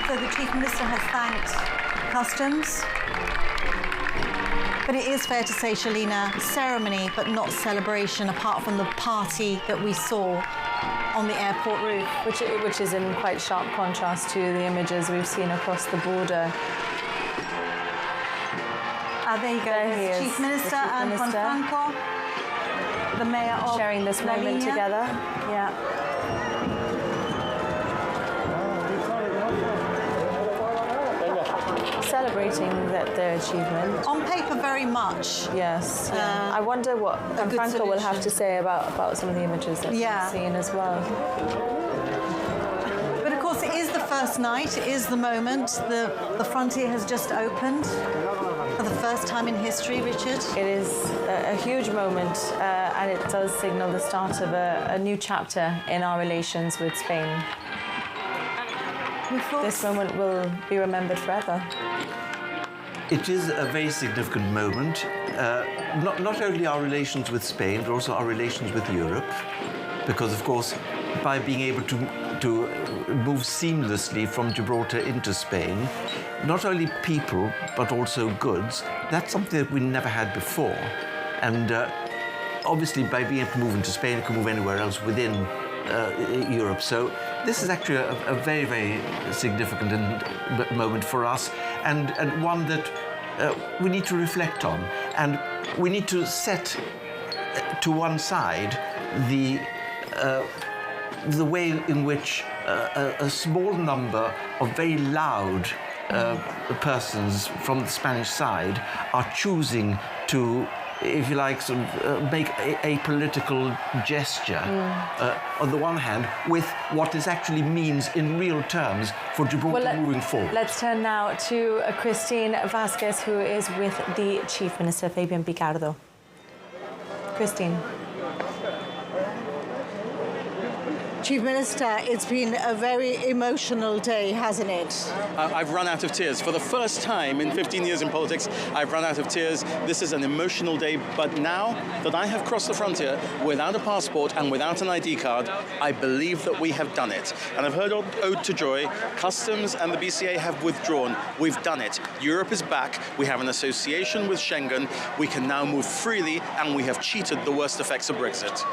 So the Chief Minister has thanked Customs. But it is fair to say, Shalina, ceremony but not celebration, apart from the party that we saw on the airport roof. Which is in quite sharp contrast to the images we've seen across the border. There you go, there Chief Minister and Juan Franco, the Mayor of sharing this moment together. Yeah. Celebrating their achievement. On paper, very much. Yes. I wonder what Franco will have to say about some of the images that we've seen as well. But of course, it is the first night. It is the moment. The frontier has just opened for the first time in history, Richard. It is a huge moment, and it does signal the start of a new chapter in our relations with Spain. this moment will be remembered forever. It is a very significant moment, not only our relations with Spain, but also our relations with Europe, because, of course, by being able to move seamlessly from Gibraltar into Spain, not only people, but also goods, that's something that we never had before. And obviously, by being able to move into Spain, it can move anywhere else within Europe. So this is actually a very, very significant moment for us, and one that we need to reflect on. And we need to set to one side the way in which a small number of very loud persons from the Spanish side are choosing to, if you like, sort of make a political gesture, on the one hand, with what this actually means in real terms for Gibraltar moving forward. Let's turn now to Christine Vasquez, who is with the Chief Minister, Fabian Picardo. Christine. Chief Minister, it's been a very emotional day, hasn't it? I've run out of tears. For the first time in 15 years in politics, I've run out of tears. This is an emotional day, but now that I have crossed the frontier without a passport and without an ID card, I believe that we have done it. And I've heard Ode to Joy. Customs and the BCA have withdrawn. We've done it. Europe is back. We have an association with Schengen. We can now move freely, and we have cheated the worst effects of Brexit.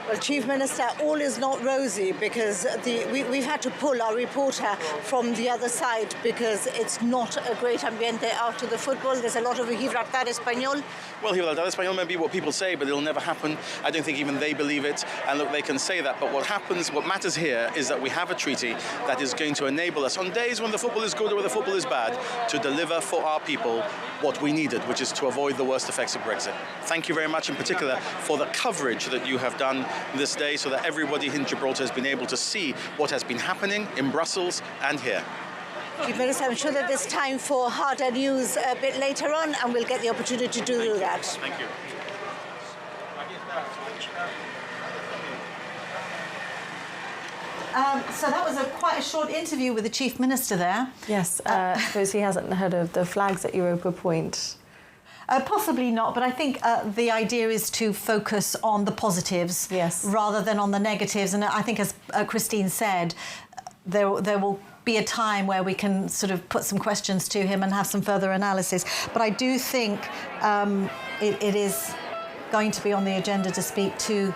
Well, Chief Minister, all is not rosy because we've had to pull our reporter from the other side because it's not a great ambiente after the football. There's a lot of Gibraltar Español. Well, Gibraltar Español may be what people say, but it'll never happen. I don't think even they believe it. And look, they can say that, but what matters here is that we have a treaty that is going to enable us, on days when the football is good or when the football is bad, to deliver for our people what we needed, which is to avoid the worst effects of Brexit. Thank you very much, in particular, for the coverage that you have done this day, so that everybody in Gibraltar has been able to see what has been happening in Brussels and here. Chief Minister, I'm sure that there's time for harder news a bit later on, and we'll get the opportunity to do that. Thank you. So that was quite a short interview with the Chief Minister there. Yes, I suppose he hasn't heard of the flags at Europa Point. Possibly not, but I think the idea is to focus on the positives rather than on the negatives. And I think, as Christine said, there will be a time where we can sort of put some questions to him and have some further analysis. But I do think it is going to be on the agenda to speak to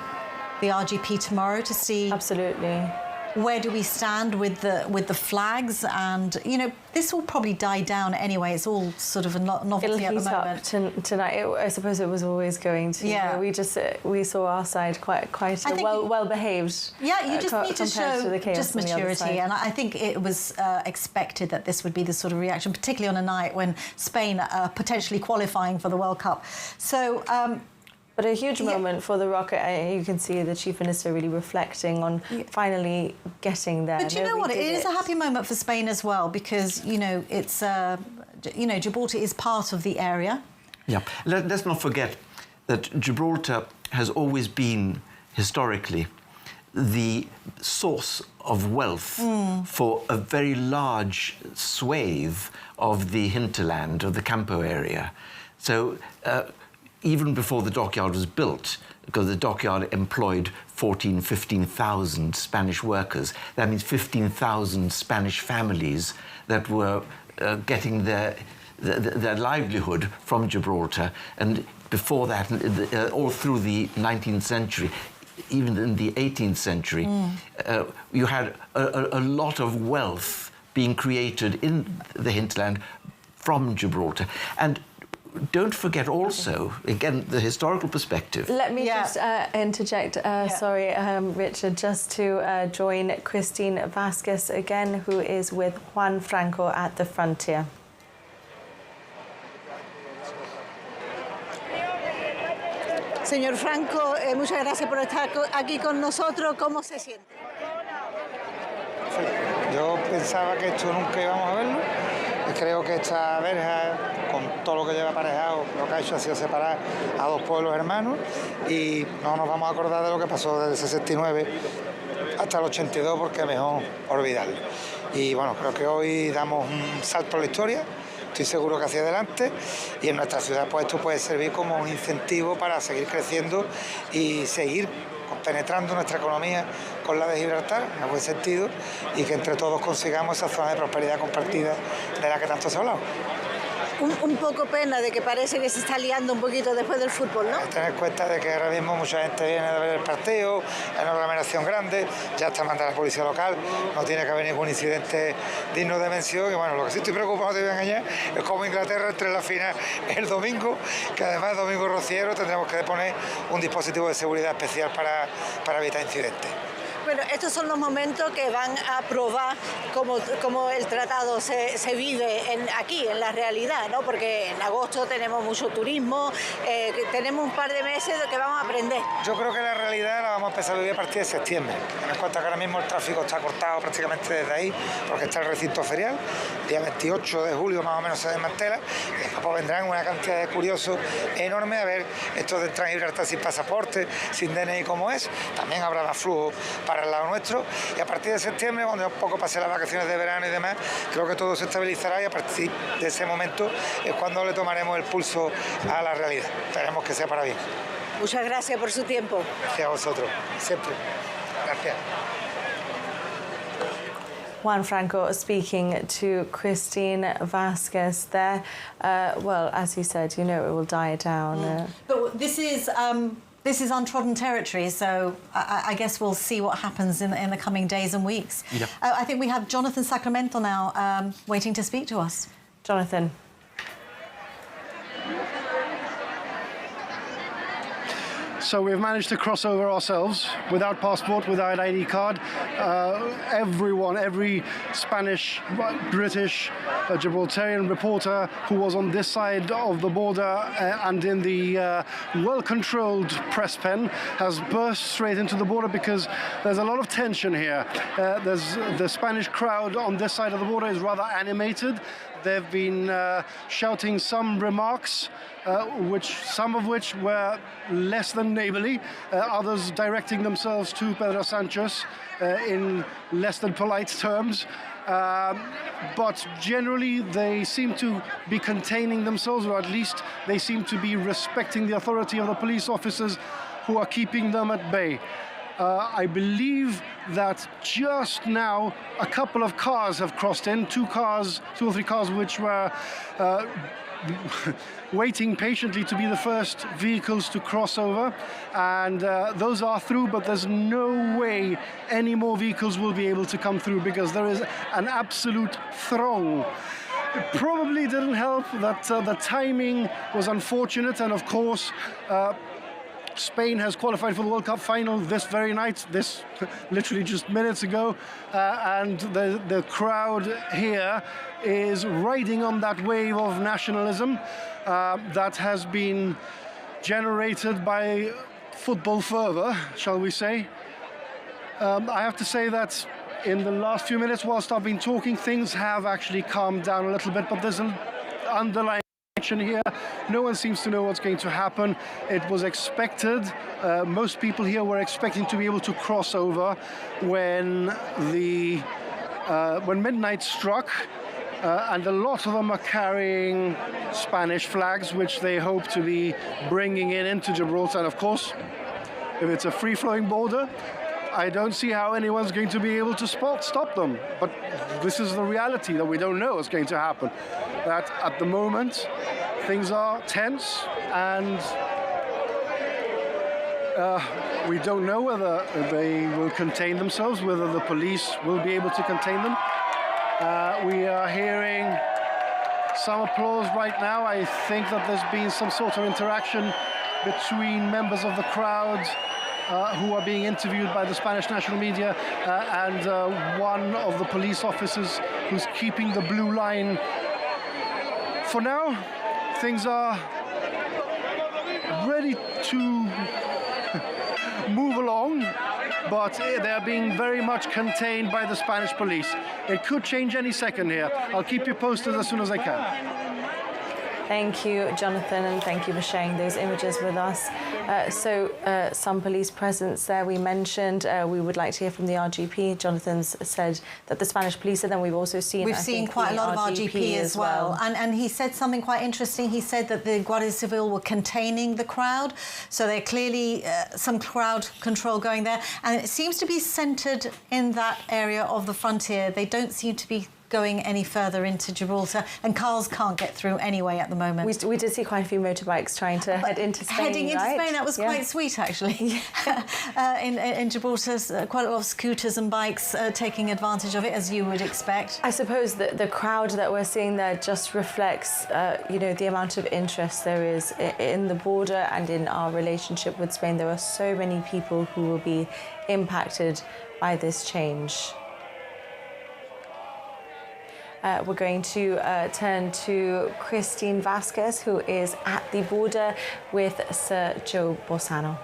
the RGP tomorrow to see... Absolutely. Where do we stand with the flags? And, you know, this will probably die down anyway. It's all sort of a novelty at the moment. Tonight. I suppose it was always going to. Yeah. You know, we saw our side quite well behaved. Yeah, you just need to show just maturity. And I think it was expected that this would be the sort of reaction, particularly on a night when Spain are potentially qualifying for the World Cup. So... But a huge moment for the Rocket. You can see the Chief Minister really reflecting on finally getting there. But you know what? It is a happy moment for Spain as well because, you know, it's, you know, Gibraltar is part of the area. Yeah. Let's not forget that Gibraltar has always been, historically, the source of wealth for a very large swathe of the hinterland, of the Campo area. So... even before the dockyard was built, because the dockyard employed 15,000 Spanish workers. That means 15,000 Spanish families that were getting their livelihood from Gibraltar. And before that, all through the 19th century, even in the 18th century, you had a lot of wealth being created in the hinterland from Gibraltar. And don't forget also, again, the historical perspective. Let me just interject, sorry, Richard, just to join Christine Vasquez again, who is with Juan Franco at the frontier. Señor Franco, muchas gracias por estar aquí con nosotros. ¿Cómo se siente? Yo pensaba que esto nunca íbamos a verlo. Creo que esta verja, con todo lo que lleva aparejado, lo que ha hecho ha sido separar a dos pueblos hermanos y no nos vamos a acordar de lo que pasó desde el 69 hasta el 82 porque es mejor olvidarlo. Y bueno, creo que hoy damos un salto a la historia. Estoy seguro que hacia adelante, y en nuestra ciudad pues esto puede servir como un incentivo para seguir creciendo y seguir penetrando nuestra economía con la de Gibraltar, en el buen sentido, y que entre todos consigamos esa zona de prosperidad compartida de la que tanto se ha hablado. Un poco pena de que parece que se está liando un poquito después del fútbol, ¿no? Hay que tener cuenta de que ahora mismo mucha gente viene a ver el partido, hay una aglomeración grande, ya está mandada la policía local, no tiene que haber ningún incidente digno de mención, y bueno, lo que sí estoy preocupado, no te voy a engañar, es como Inglaterra entre la final el domingo, que además es domingo rociero, tendremos que poner un dispositivo de seguridad especial para evitar incidentes. Bueno, estos son los momentos que van a probar cómo el tratado se vive aquí, en la realidad, ¿no? Porque en agosto tenemos mucho turismo, tenemos un par de meses que vamos a aprender. Yo creo que la realidad la vamos a empezar a vivir a partir de septiembre. Ten en cuenta que ahora mismo el tráfico está cortado prácticamente desde ahí, porque está el recinto ferial. El día 28 de julio más o menos se desmantela, y después vendrán una cantidad de curiosos enorme a ver esto de entrar en Gibraltar sin pasaporte, sin DNI como es. También habrá más flujo para el lado nuestro, y a partir de septiembre, cuando un poco pase las vacaciones de verano y demás, creo que todo se estabilizará, y a partir de ese momento es cuando le tomaremos el pulso a la realidad. Esperemos que sea para bien. Muchas gracias por su tiempo. Gracias a vosotros, siempre. Gracias. Juan Franco speaking to Christine Vasquez there. Well, as he said, you know, it will die down. But this is untrodden territory, so I guess we'll see what happens in the coming days and weeks. Yep. I think we have Jonathan Sacramento now waiting to speak to us. Jonathan. So we've managed to cross over ourselves without passport, without ID card. Everyone, every Spanish, British, Gibraltarian reporter who was on this side of the border and in the well-controlled press pen has burst straight into the border, because there's a lot of tension here. There's the Spanish crowd on this side of the border is rather animated. They've been shouting some remarks, some of which were less than neighborly, others directing themselves to Pedro Sanchez in less than polite terms. But generally they seem to be containing themselves, or at least they seem to be respecting the authority of the police officers who are keeping them at bay. I believe that just now a couple of cars have crossed in, two or three cars which were waiting patiently to be the first vehicles to cross over, and those are through, but there's no way any more vehicles will be able to come through, because there is an absolute throng. It probably didn't help that the timing was unfortunate, and of course Spain has qualified for the World Cup final this very night, this literally just minutes ago, and the crowd here is riding on that wave of nationalism that has been generated by football fervour, shall we say. I have to say that in the last few minutes, whilst I've been talking, things have actually calmed down a little bit, but there's an underlying here. No one seems to know what's going to happen. It was expected. Most people here were expecting to be able to cross over when midnight struck, and a lot of them are carrying Spanish flags, which they hope to be bringing into Gibraltar. And of course, if it's a free-flowing border, I don't see how anyone's going to be able to stop them. But this is the reality, that we don't know what's going to happen. That at the moment, things are tense, and we don't know whether they will contain themselves, whether the police will be able to contain them. We are hearing some applause right now. I think that there's been some sort of interaction between members of the crowd who are being interviewed by the Spanish national media and one of the police officers who's keeping the blue line. For now, things are ready to move along, but they're being very much contained by the Spanish police. It could change any second here. I'll keep you posted as soon as I can. Thank you, Jonathan, and thank you for sharing those images with us. Some police presence there we mentioned. We would like to hear from the RGP. Jonathan's said that the Spanish police, and then we've also seen... We've seen quite a lot of RGP as well. And he said something quite interesting. He said that the Guardia Civil were containing the crowd, so they're clearly some crowd control going there. And it seems to be centred in that area of the frontier. They don't seem to be going any further into Gibraltar, and cars can't get through anyway at the moment. We did see quite a few motorbikes trying to head into Spain, Heading into Spain, that was quite sweet, actually. In Gibraltar, quite a lot of scooters and bikes taking advantage of it, as you would expect. I suppose that the crowd that we're seeing there just reflects, the amount of interest there is in the border and in our relationship with Spain. There are so many people who will be impacted by this change. We're going to turn to Christine Vasquez, who is at the border with Sir Joe Bossano.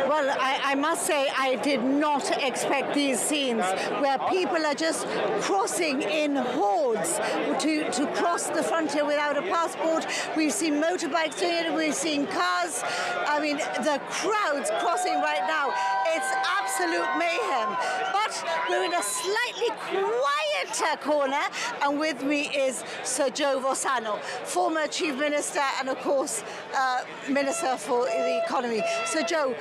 Well, I must say I did not expect these scenes where people are just crossing in hordes to cross the frontier without a passport. We've seen motorbikes doing it, we've seen cars. I mean, the crowds crossing right now. It's absolute mayhem. But we're in a slightly quieter corner, and with me is Sir Joe Bossano, former Chief Minister and, of course, Minister for the Economy. Sir Joe,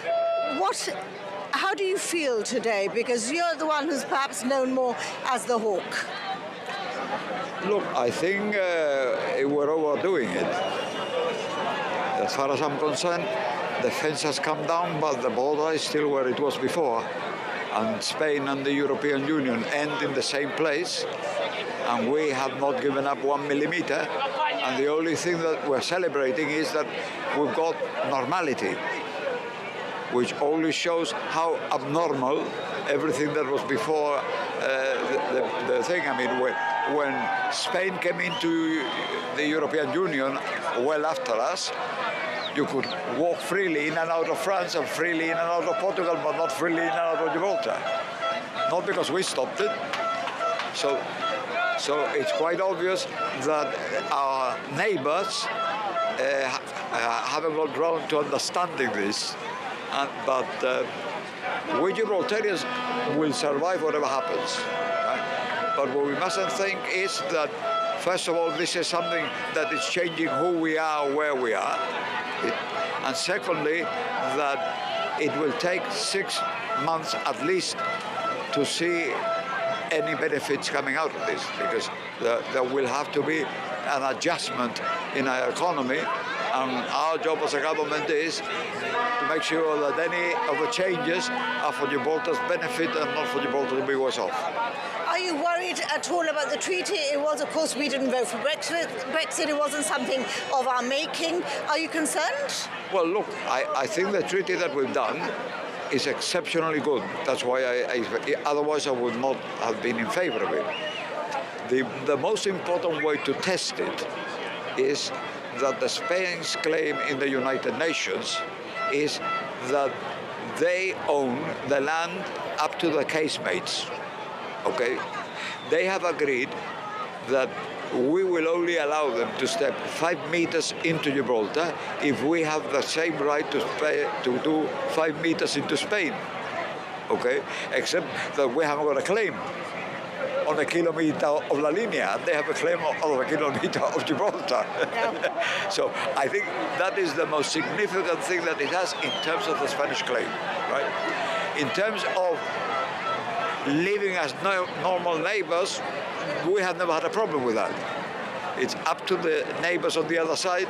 how do you feel today? Because you're the one who's perhaps known more as the hawk. Look, I think we're overdoing it. As far as I'm concerned, the fence has come down, but the border is still where it was before. And Spain and the European Union end in the same place, and we have not given up 1 millimeter. And the only thing that we're celebrating is that we've got normality, which only shows how abnormal everything that was before the thing. I mean, when Spain came into the European Union well after us, you could walk freely in and out of France and freely in and out of Portugal, but not freely in and out of Gibraltar. Not because we stopped it. So it's quite obvious that our neighbors haven't got round to understanding this. But we Gibraltarians will survive whatever happens. Right? But what we mustn't think is that, first of all, this is something that is changing who we are, where we are. And secondly, that it will take 6 months at least to see any benefits coming out of this, because there will have to be an adjustment in our economy, and our job as a government is to make sure that any of the changes are for Gibraltar's benefit and not for Gibraltar to be worse off. Are you worried at all about the treaty? It was, of course, we didn't vote for Brexit. It wasn't something of our making. Are you concerned? Well, look, I think the treaty that we've done is exceptionally good. That's why otherwise I would not have been in favor of it. The most important way to test it is that the Spain's claim in the United Nations is that they own the land up to the casemates. Okay, they have agreed that we will only allow them to step 5 meters into Gibraltar if we have the same right to do 5 meters into Spain. Okay, except that we haven't got a claim on a kilometer of La Linea. They have a claim of a kilometer of Gibraltar. Yeah. So I think that is the most significant thing that it has in terms of the Spanish claim, right? In terms of living as normal neighbors, we have never had a problem with that. It's up to the neighbors on the other side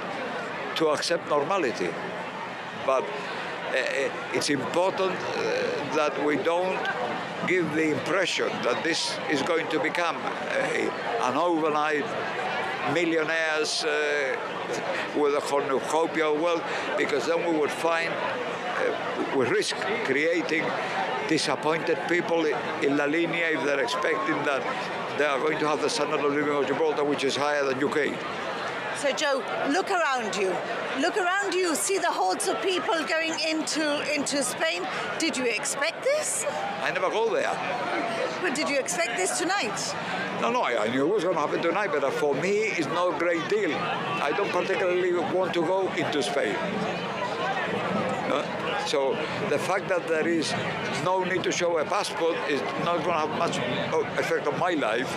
to accept normality. But it's important that we don't give the impression that this is going to become an overnight millionaires with a cornucopia of wealth, because then we would find we risk creating disappointed people in La Linea if they're expecting that they are going to have the standard of living of Gibraltar, which is higher than UK. So, Joe, look around you. Look around you. See the hordes of people going into Spain. Did you expect this? I never go there. happen? Did you expect this tonight? No, I knew it was going to happen tonight, but for me, it's no great deal. I don't particularly want to go into Spain. So the fact that there is no need to show a passport is not going to have much effect on my life.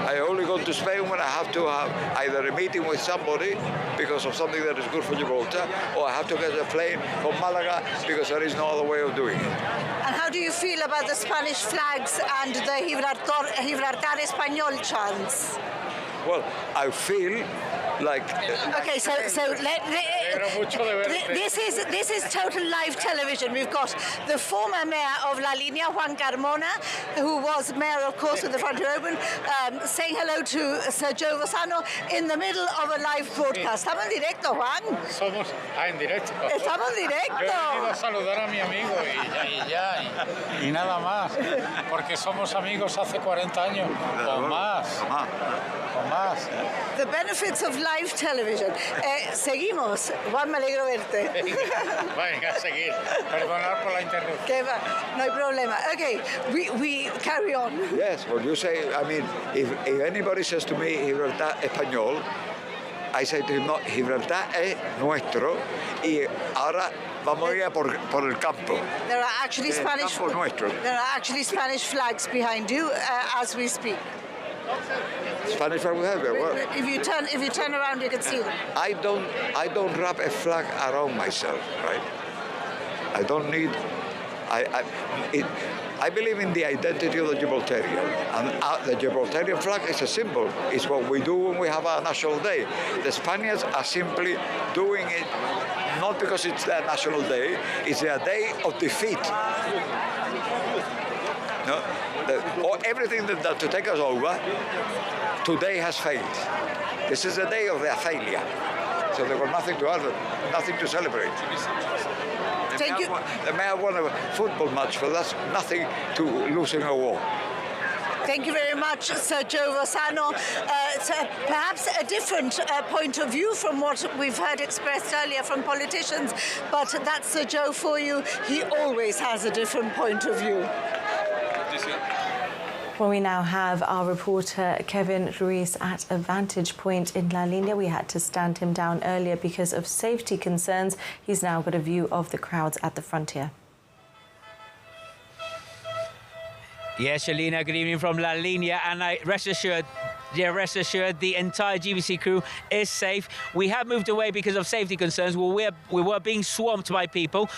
I only go to Spain when I have to have either a meeting with somebody because of something that is good for Gibraltar, or I have to get a plane from Malaga because there is no other way of doing it. And how do you feel about the Spanish flags and the Gibraltar Español chants? Well, I feel like... Okay, so this is total live television. We've got the former mayor of La Línea, Juan Carmona, who was mayor, of course, with the Frontier Open, saying hello to Sir Joe Lozano in the middle of a live broadcast. ¿Estamos en directo, Juan? Somos en directo. Estamos en directo. Yo he venido a saludar a mi amigo y nada más, porque somos amigos hace 40 años, o más. The benefits of live television. Seguimos. Juan, me alegro verte. Venga, a seguir. Perdonar por la interrupción. No hay problema. Okay, we carry on. Yes, well, you say, I mean, if anybody says to me, Gibraltar Español, I say to him, no, Gibraltar es nuestro y ahora vamos a ir por el campo. There are actually Spanish. There are actually Spanish flags behind you as we speak. Spanish flag we have here. Well, if you turn around, you can see them. I don't wrap a flag around myself, right? I don't need. I believe in the identity of the Gibraltarian, and the Gibraltarian flag is a symbol. It's what we do when we have our national day. The Spaniards are simply doing it not because it's their national day; it's their day of defeat. No, or everything that to take us over today has failed. This is the day of their failure. So they've got nothing to offer, nothing to celebrate. They may have won a football match, but that's nothing to losing a war. Thank you very much, Sir Joe Lozano. Perhaps a different point of view from what we've heard expressed earlier from politicians, but that's Sir Joe for you. He always has a different point of view. Well, we now have our reporter Kevin Ruiz at a vantage point in La Línea. We had to stand him down earlier because of safety concerns. He's now got a view of the crowds at the frontier. Yes, Shalina, good evening from La Línea, and rest assured, the entire GBC crew is safe. We have moved away because of safety concerns. We were being swamped by people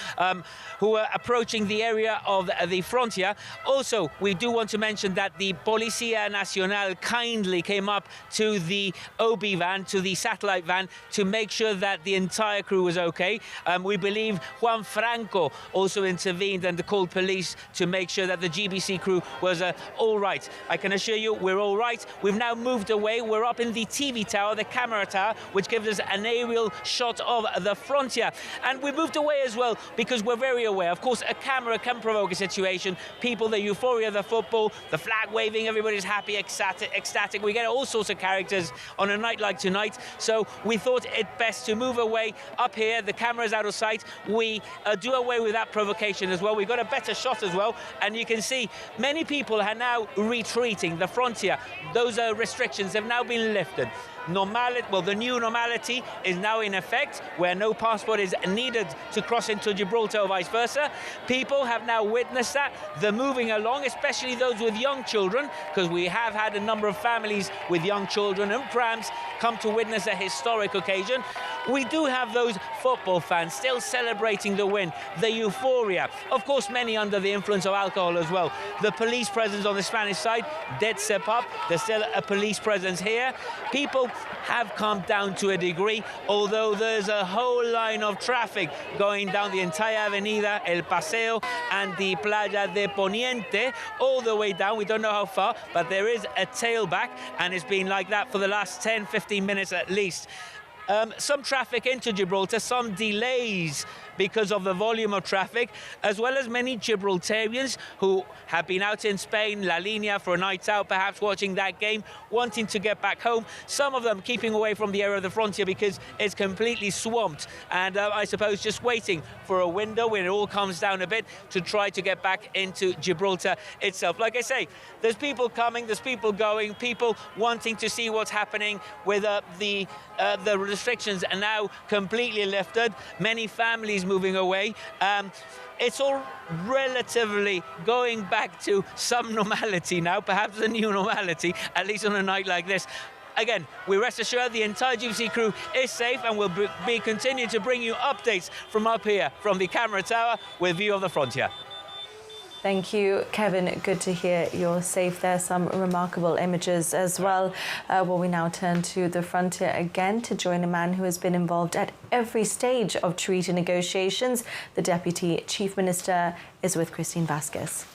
who were approaching the area of the frontier. Also, we do want to mention that the Policía Nacional kindly came up to the OB van, to the satellite van, to make sure that the entire crew was okay. We believe Juan Franco also intervened and called police to make sure that the GBC crew was all right. I can assure you we're all right. We've now moved away. We're up in the TV tower, the camera tower, which gives us an aerial shot of the frontier. And we moved away as well because we're very aware. Of course, a camera can provoke a situation. People, the euphoria of the football, the flag waving, everybody's happy, ecstatic. We get all sorts of characters on a night like tonight. So we thought it best to move away up here. The camera's out of sight. We do away with that provocation as well. We've got a better shot as well. And you can see many people are now retreating. The frontier, those restrictions have now been lifted. The new normality is now in effect, where no passport is needed to cross into Gibraltar or vice versa. People have now witnessed that. They're moving along, especially those with young children, because we have had a number of families with young children and prams come to witness a historic occasion. We do have those football fans still celebrating the win, the euphoria. Of course, many under the influence of alcohol as well. The police presence on the Spanish side did step up. There's still a police presence here. People have calmed down to a degree, although there's a whole line of traffic going down the entire Avenida El Paseo and the Playa de Poniente all the way down. We don't know how far, but there is a tailback, and it's been like that for the last 10-15 minutes at least. some traffic into Gibraltar, some delays because of the volume of traffic, as well as many Gibraltarians who have been out in Spain, La Linea, for a night out, perhaps watching that game, wanting to get back home. Some of them keeping away from the area of the frontier because it's completely swamped, and I suppose just waiting for a window when it all calms down a bit to try to get back into Gibraltar itself. Like I say, there's people coming, there's people going, people wanting to see what's happening with the restrictions are now completely lifted. Many families moving away. It's all relatively going back to some normality now, perhaps a new normality, at least on a night like this. Again, we rest assured the entire GBC crew is safe, and we'll be continuing to bring you updates from up here, from the camera tower with view of the frontier. Thank you, Kevin. Good to hear you're safe there. Some remarkable images as well. Well, we now turn to the frontier again to join a man who has been involved at every stage of treaty negotiations. The Deputy Chief Minister is with Christine Vasquez.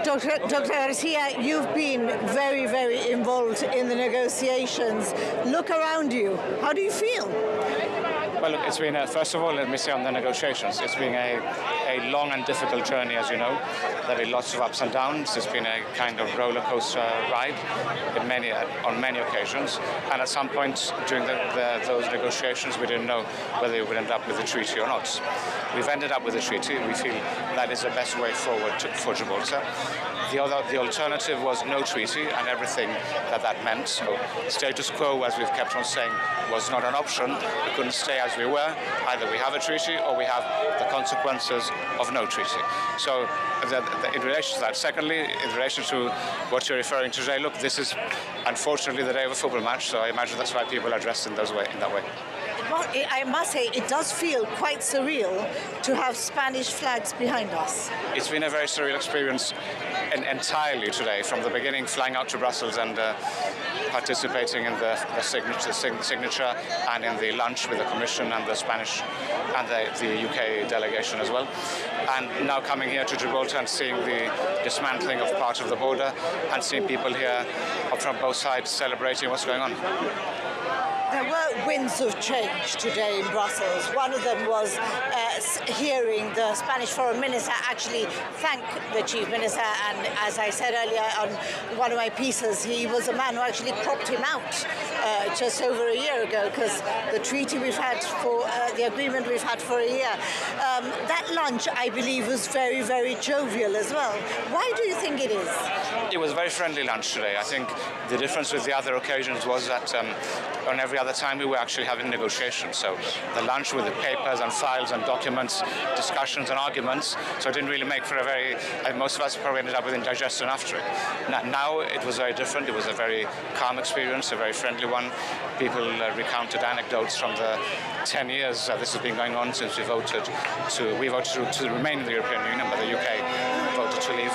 Dr. Garcia, you've been very, very involved in the negotiations. Look around you. How do you feel? Well, look, it's been, first of all, let me say on the negotiations, it's been a long and difficult journey, as you know. There have been lots of ups and downs. It's been a kind of roller coaster ride on many occasions. And at some point during those negotiations, we didn't know whether we would end up with a treaty or not. We've ended up with a treaty. We feel that is the best way forward for Gibraltar. The alternative was no treaty and everything that meant. So status quo, as we've kept on saying, was not an option. We couldn't stay as we were. Either we have a treaty or we have the consequences of no treaty. So in relation to that. Secondly, in relation to what you're referring to today, look, this is unfortunately the day of a football match, so I imagine that's why people are dressed in that way. I must say, it does feel quite surreal to have Spanish flags behind us. It's been a very surreal experience entirely today, from the beginning, flying out to Brussels and participating in the signature and in the lunch with the Commission and the Spanish and the UK delegation as well. And now coming here to Gibraltar and seeing the dismantling of part of the border and seeing people here from both sides celebrating what's going on. There were winds of change today in Brussels. One of them was hearing the Spanish Foreign Minister actually thank the Chief Minister, and as I said earlier on one of my pieces, he was a man who actually cropped him out just over a year ago, because the treaty we've had for the agreement we've had for a year. That lunch, I believe, was very, very jovial as well. Why do you think it is? It was a very friendly lunch today. I think the difference with the other occasions was that on every other time we were actually having negotiations. So the lunch with the papers and files and documents, discussions and arguments, so it didn't really make for a very, most of us probably ended up with indigestion after it. Now it was very different. It was a very calm experience, a very friendly one. People recounted anecdotes from the 10 years this has been going on since we voted to remain in the European Union, but the UK voted to leave.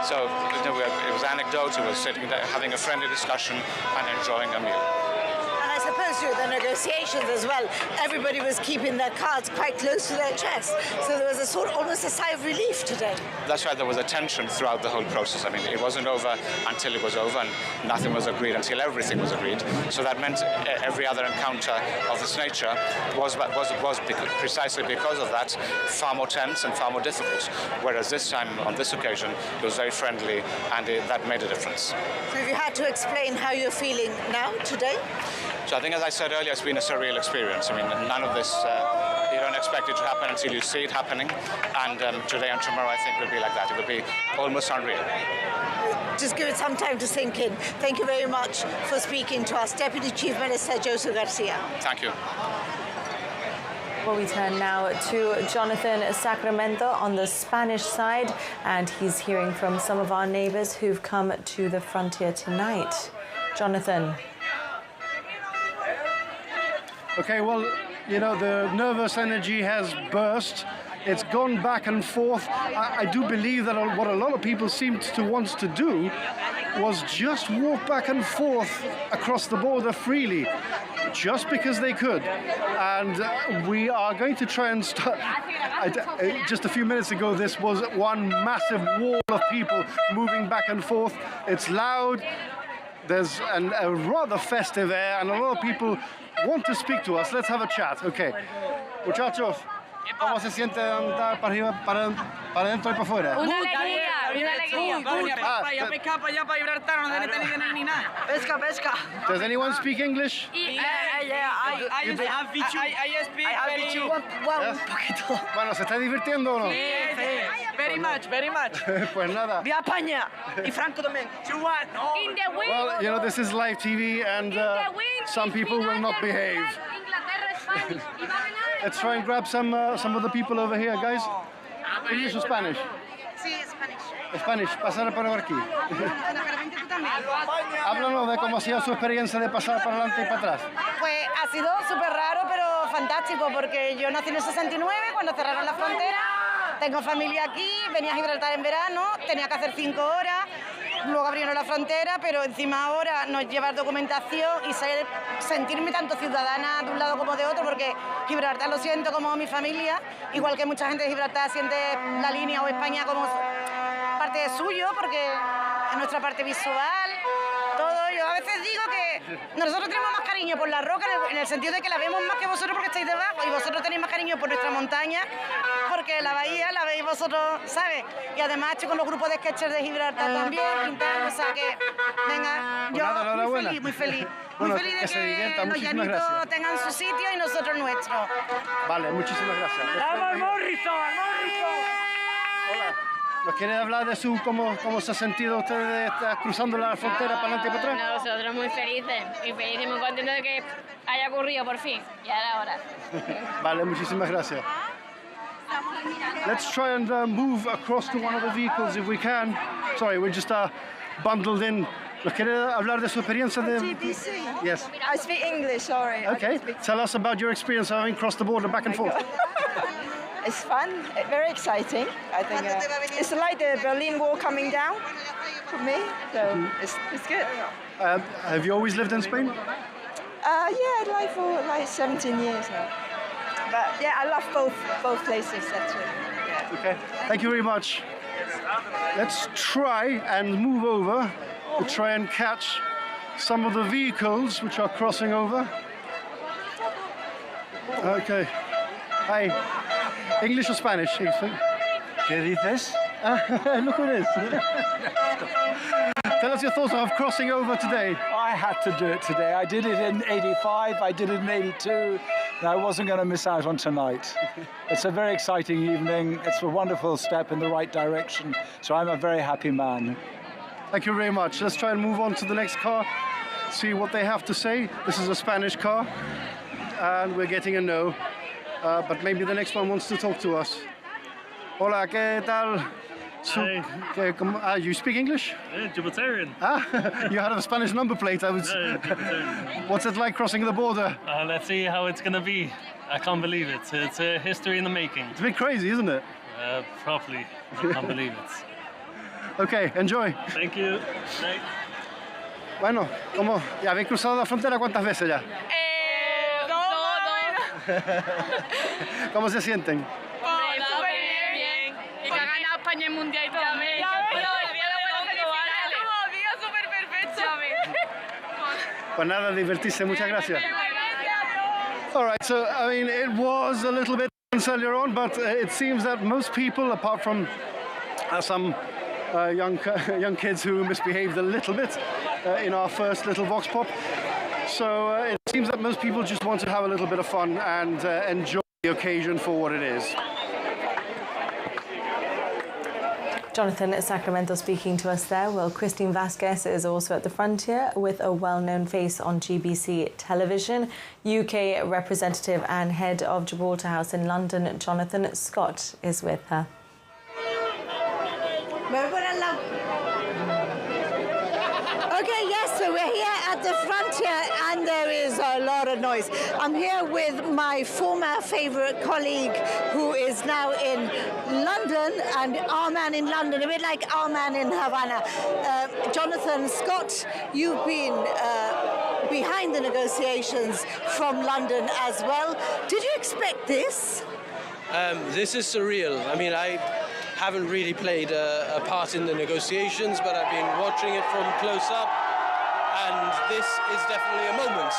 So it was anecdote, it was sitting there having a friendly discussion and enjoying a meal. I suppose through the negotiations as well, everybody was keeping their cards quite close to their chest. So there was almost a sigh of relief today. That's why there was a tension throughout the whole process. I mean, it wasn't over until it was over, and nothing was agreed until everything was agreed. So that meant every other encounter of this nature was precisely because of that far more tense and far more difficult. Whereas this time, on this occasion, it was very friendly, and that made a difference. So if you had to explain how you're feeling now, today? So I think, as I said earlier, it's been a surreal experience. I mean, none of this, you don't expect it to happen until you see it happening. And today and tomorrow, I think, will be like that. It will be almost unreal. Just give it some time to sink in. Thank you very much for speaking to us, Deputy Chief Minister José Garcia. Thank you. Well, we turn now to Jonathan Sacramento on the Spanish side, and he's hearing from some of our neighbours who've come to the frontier tonight. Jonathan. Okay, well, you know, the nervous energy has burst It's gone back and forth. I do believe that what a lot of people seemed to want to do was just walk back and forth across the border freely, just because they could. And we are going to try and start. Just a few minutes ago, this was one massive wall of people moving back and forth. It's loud. There's a rather festive air, and a lot of people want to speak to us. Let's have a chat. Okay. Muchachos, ¿cómo se siente andar para arriba, para adentro y para afuera? Una alegría, una alegría. Ah, Para pescar para allá, para Gibraltar, no tiene ni nada. Pesca, pesca. Does anyone speak English? I speak un poquito. Bueno, ¿se está divirtiendo o no? Sí, very much, very much. Pues nada. Viva España y Franco también. In the wind. Well, you know, this is live TV, and some people will not behave. Let's try and grab some of the people over here, guys. English or Spanish? Sí, Spanish. Spanish, pasar por aquí. Háblanos de cómo ha sido su experiencia de pasar para adelante y para atrás. Pues ha sido súper raro, pero fantástico, porque yo nací en el 69, cuando cerraron la frontera. Tengo familia aquí, venía a Gibraltar en verano, tenía que hacer 5 horas, luego abrieron la frontera, pero encima ahora no llevar documentación y sentirme tanto ciudadana de un lado como de otro, porque Gibraltar lo siento como mi familia, igual que mucha gente de Gibraltar siente la línea o España como parte de suyo, porque es nuestra parte visual, todo. Yo a veces digo que nosotros tenemos más cariño por la roca en el sentido de que la vemos más que vosotros porque estáis debajo, y vosotros tenéis más cariño por nuestra montaña porque la bahía la veis vosotros, ¿sabes? Y además estoy con los grupos de sketchers de Gibraltar también, pintando, o sea que, venga, Pues nada, yo muy feliz. Muy Bueno, feliz de que se divierta, que los muchísimas llanitos gracias. tengan su sitio y nosotros nuestro. Vale, muchísimas gracias. ¡Vamos, Morrison! Hola. ¿Nos quiere hablar de cómo se ha sentido usted de estar cruzando la frontera para adelante y para atrás? Nosotros muy felices y muy contentos de que haya ocurrido por fin. Ya era hora. Vale, muchísimas gracias. Let's try and move across to one of the vehicles if we can. Sorry, we're just bundled in. ¿Nos quiere hablar de su experiencia de GBC? Yes. I speak English, sorry. Okay. Tell us about your experience of having crossed the border back and forth. It's fun, very exciting. I think it's like the Berlin Wall coming down for me, so it's good. Have you always lived in Spain? Yeah, like for 17 years now. But yeah, I love both places actually. Yeah. Okay. Thank you very much. Let's try and move over to try and catch some of the vehicles which are crossing over. Okay. Hi. English or Spanish? ¿Qué dices? Look at this. Tell us your thoughts of crossing over today. I had to do it today. I did it in 85, I did it in 82, and I wasn't going to miss out on tonight. It's a very exciting evening. It's a wonderful step in the right direction, so I'm a very happy man. Thank you very much. Let's try and move on to the next car, see what they have to say. This is a Spanish car, and we're getting a no. But maybe the next one wants to talk to us. Hola, ¿qué tal? You speak English? Yeah, Gibraltarian. You had a Spanish number plate. What's it like crossing the border? Let's see how it's going to be. I can't believe it. It's a history in the making. It's a bit crazy, isn't it? Properly. I can't believe it. Okay, enjoy. Thank you. Bye. Bueno, ¿cómo? ¿Ya habéis cruzado la frontera cuántas veces ya? ¿Cómo se sienten? Súper bien. Y que ha ganado España en Mundial también. Día súper perfecto. Pues nada, divertirse. Muchas gracias. All right, so I mean, it was a little bit tense earlier on, but it seems that most people, apart from some young kids who misbehaved a little bit in our first little vox pop. So it seems that most people just want to have a little bit of fun and enjoy the occasion for what it is. Jonathan Sacramento speaking to us there. Well, Christine Vasquez is also at the frontier with a well-known face on GBC television. UK representative and head of Gibraltar House in London, Jonathan Scott, is with her. Okay, yes, So we're here at the frontier and there is a lot of noise. I'm here with my former favourite colleague who is now in London, and our man in London, a bit like our man in Havana. Jonathan Scott, you've been behind the negotiations from London as well. Did you expect this? This is surreal. I mean, I haven't really played a part in the negotiations, but I've been watching it from close up, and this is definitely a moment.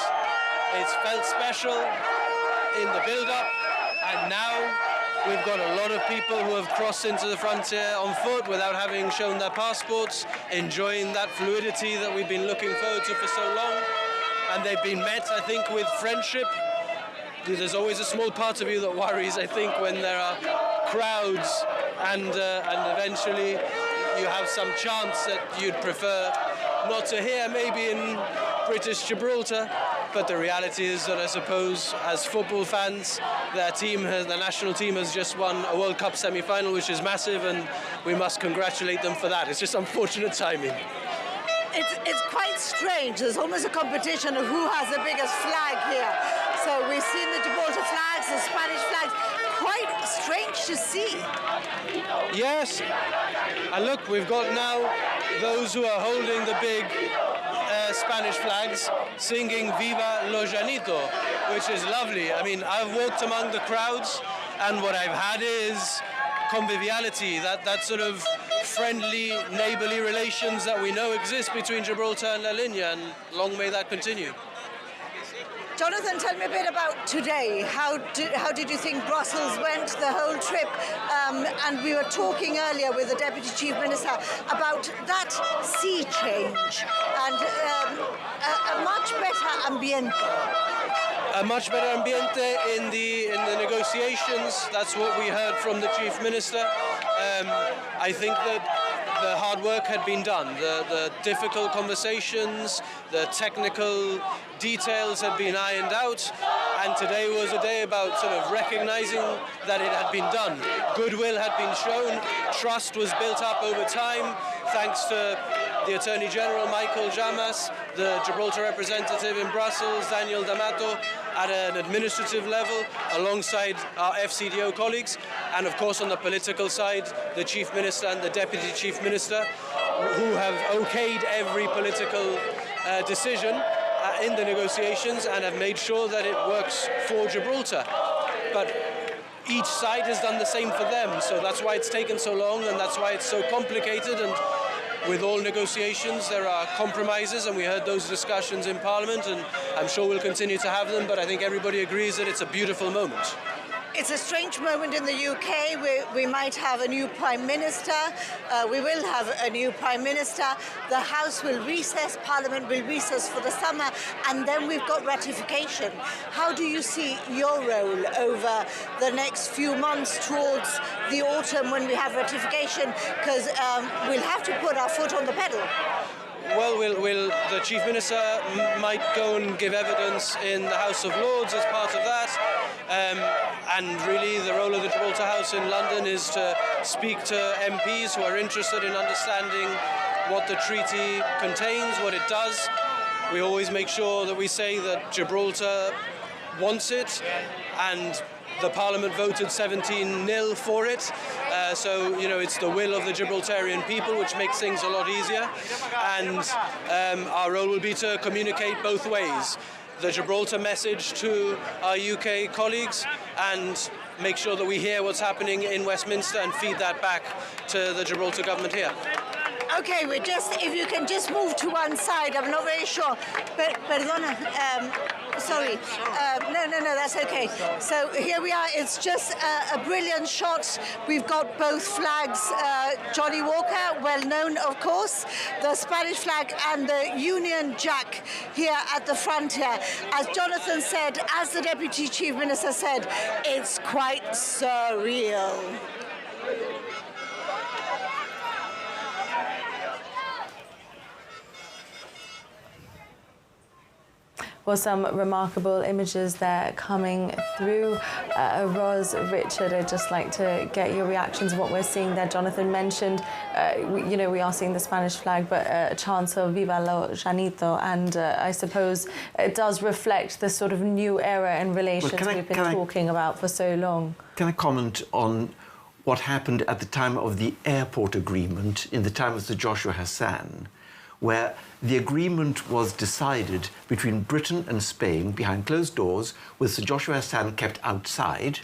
It's felt special in the build-up, and now we've got a lot of people who have crossed into the frontier on foot without having shown their passports, enjoying that fluidity that we've been looking forward to for so long, and they've been met, I think, with friendship. There's always a small part of you that worries, I think, when there are crowds and eventually you have some chants that you'd prefer not to hear, maybe in British Gibraltar. But the reality is that I suppose as football fans, the national team has just won a World Cup semi-final, which is massive, and we must congratulate them for that. It's just unfortunate timing. It's quite strange. There's almost a competition of who has the biggest flag here. So we've seen the Gibraltar flags, the Spanish flags. Quite strange to see. Yes, and look, we've got now those who are holding the big Spanish flags singing Viva lo Llanito, which is lovely. I mean, I've walked among the crowds, and what I've had is conviviality, that sort of friendly, neighbourly relations that we know exist between Gibraltar and La Linea, and long may that continue. Jonathan, tell me a bit about today. How did you think Brussels went, the whole trip? And we were talking earlier with the Deputy Chief Minister about that sea change and a much better ambiente. A much better ambiente in the negotiations. That's what we heard from the Chief Minister. I think that the hard work had been done. The difficult conversations, the technical details had been ironed out, and today was a day about sort of recognizing that it had been done. Goodwill had been shown, trust was built up over time, thanks to the Attorney General, Michael Jamas, the Gibraltar representative in Brussels, Daniel D'Amato, at an administrative level, alongside our FCDO colleagues, and of course on the political side, the Chief Minister and the Deputy Chief Minister, who have okayed every political decision in the negotiations and have made sure that it works for Gibraltar. But each side has done the same for them, so that's why it's taken so long, and that's why it's so complicated. And with all negotiations, there are compromises, and we heard those discussions in Parliament, and I'm sure we'll continue to have them, but I think everybody agrees that it's a beautiful moment. It's a strange moment in the UK. We might have a new Prime Minister. We will have a new Prime Minister. The House will recess, Parliament will recess for the summer, and then we've got ratification. How do you see your role over the next few months towards the autumn when we have ratification? Because we'll have to put our foot on the pedal. Well, the Chief Minister might go and give evidence in the House of Lords as part of that. And really the role of the Gibraltar House in London is to speak to MPs who are interested in understanding what the treaty contains, what it does. We always make sure that we say that Gibraltar wants it, and the Parliament voted 17-0 for it. So, you know, it's the will of the Gibraltarian people, which makes things a lot easier. And our role will be to communicate both ways. The Gibraltar message to our UK colleagues, and make sure that we hear what's happening in Westminster and feed that back to the Gibraltar government here. Okay, if you can just move to one side, I'm not very sure. Perdona, sorry. No, that's okay. So here we are, it's just a brilliant shot. We've got both flags, Johnny Walker, well known of course, the Spanish flag and the Union Jack here at the frontier. As Jonathan said, as the Deputy Chief Minister said, it's quite surreal. Well, some remarkable images there coming through. Ros, Richard, I'd just like to get your reactions on what we're seeing there. Jonathan mentioned, we are seeing the Spanish flag, but a chant of Viva lo Janito, and I suppose it does reflect the sort of new era in relations we've been talking about for so long. Can I comment on what happened at the time of the airport agreement in the time of Sir Joshua Hassan, where the agreement was decided between Britain and Spain behind closed doors, with Sir Joshua Hassan kept outside,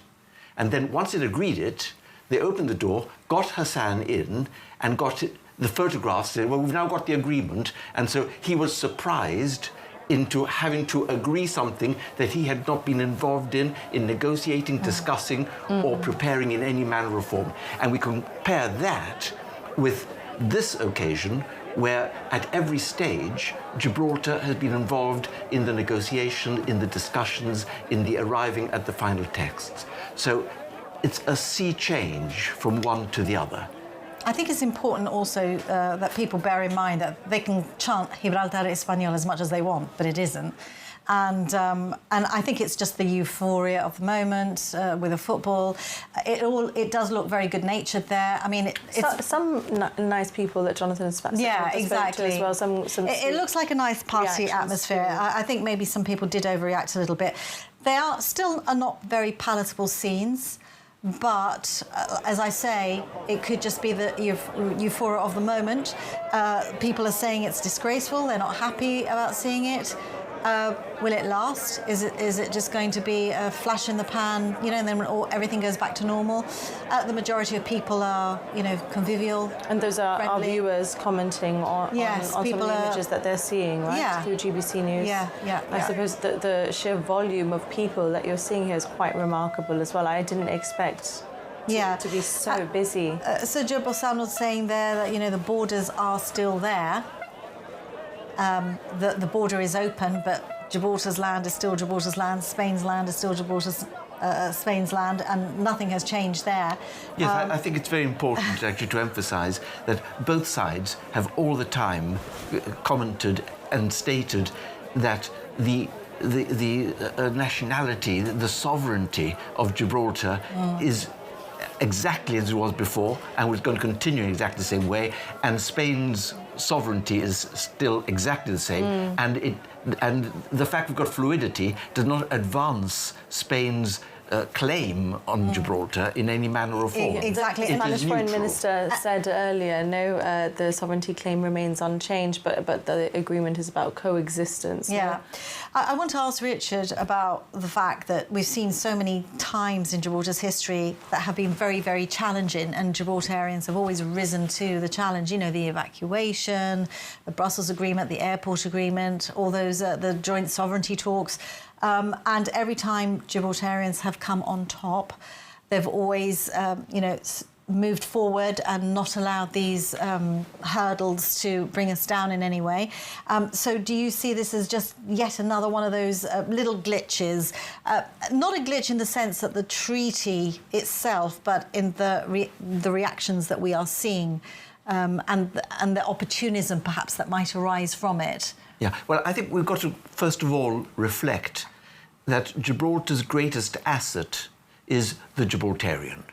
and then once it agreed it, they opened the door, got Hassan in, and got the photographs, said, well, we've now got the agreement, and so he was surprised into having to agree something that he had not been involved in negotiating, discussing, or preparing in any manner of form. And we compare that with this occasion, where at every stage, Gibraltar has been involved in the negotiation, in the discussions, in the arriving at the final texts. So it's a sea change from one to the other. I think it's important also that people bear in mind that they can chant Gibraltar Español as much as they want, but it isn't. And I think it's just the euphoria of the moment with the football. It does look very good-natured there. I mean, it's some nice people that Jonathan spoke exactly. to as well. It looks like a nice party atmosphere. I think maybe some people did overreact a little bit. They are still not very palatable scenes. But, as I say, it could just be the euphoria of the moment. People are saying it's disgraceful. They're not happy about seeing it. Will it last? Is it just going to be a flash in the pan, and then when everything goes back to normal? The majority of people are, convivial. And those are our viewers commenting on some of the images that they're seeing, right? Yeah. Through GBC News. I suppose the sheer volume of people that you're seeing here is quite remarkable as well. I didn't expect to be so busy. Sir Joe Bossan was saying there that, the borders are still there. The border is open, but Gibraltar's land is still Gibraltar's land, Spain's land is still Spain's land, and nothing has changed there. Yes, I think it's very important actually to emphasise that both sides have all the time commented and stated that the nationality, the sovereignty of Gibraltar is exactly as it was before, and was going to continue in exactly the same way, and Spain's sovereignty is still exactly the same, and the fact we've got fluidity does not advance Spain's claim on Gibraltar in any manner or form. Exactly. The Spanish Foreign Minister said earlier, no, the sovereignty claim remains unchanged, but the agreement is about coexistence. Yeah. I want to ask Richard about the fact that we've seen so many times in Gibraltar's history that have been very, very challenging, and Gibraltarians have always risen to the challenge. The evacuation, the Brussels Agreement, the airport agreement, all those, the joint sovereignty talks. And every time Gibraltarians have come on top, they've always, moved forward and not allowed these hurdles to bring us down in any way. So do you see this as just yet another one of those little glitches? Not a glitch in the sense that the treaty itself, but in the reactions that we are seeing and the opportunism perhaps that might arise from it? Yeah, well, I think we've got to first of all reflect that Gibraltar's greatest asset is the Gibraltarian.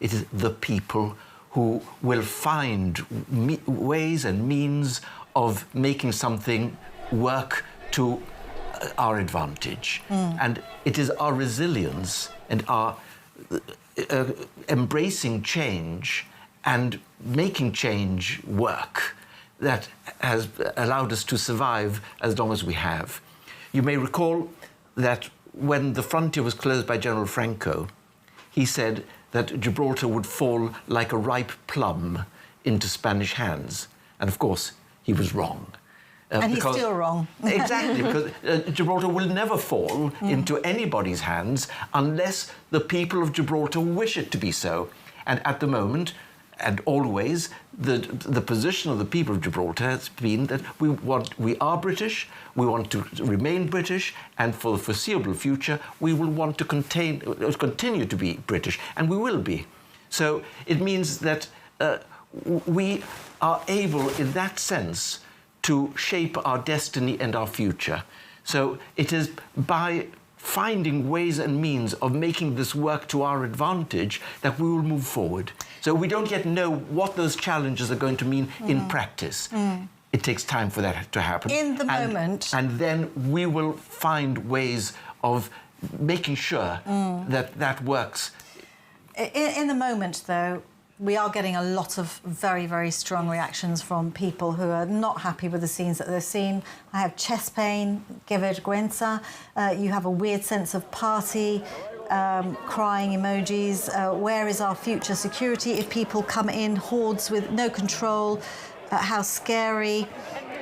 It is the people who will find ways and means of making something work to our advantage. And it is our resilience and our embracing change and making change work that has allowed us to survive as long as we have. You may recall that when the frontier was closed by General Franco, he said that Gibraltar would fall like a ripe plum into Spanish hands. And of course, he was wrong. And he's still wrong. Exactly, because Gibraltar will never fall into anybody's hands unless the people of Gibraltar wish it to be so. And at the moment, and always, the position of the people of Gibraltar has been that we are British, we want to remain British, and for the foreseeable future, we will want to continue to be British, and we will be. So it means that we are able, in that sense, to shape our destiny and our future. So it is by finding ways and means of making this work to our advantage that we will move forward. So we don't yet know what those challenges are going to mean in practice. It takes time for that to happen. In the moment. And then we will find ways of making sure that that works. In the moment, though, we are getting a lot of very, very strong reactions from people who are not happy with the scenes that they've seen. I have chest pain, que vergüenza. You have a weird sense of party, crying emojis. Where is our future security if people come in hordes with no control? How scary.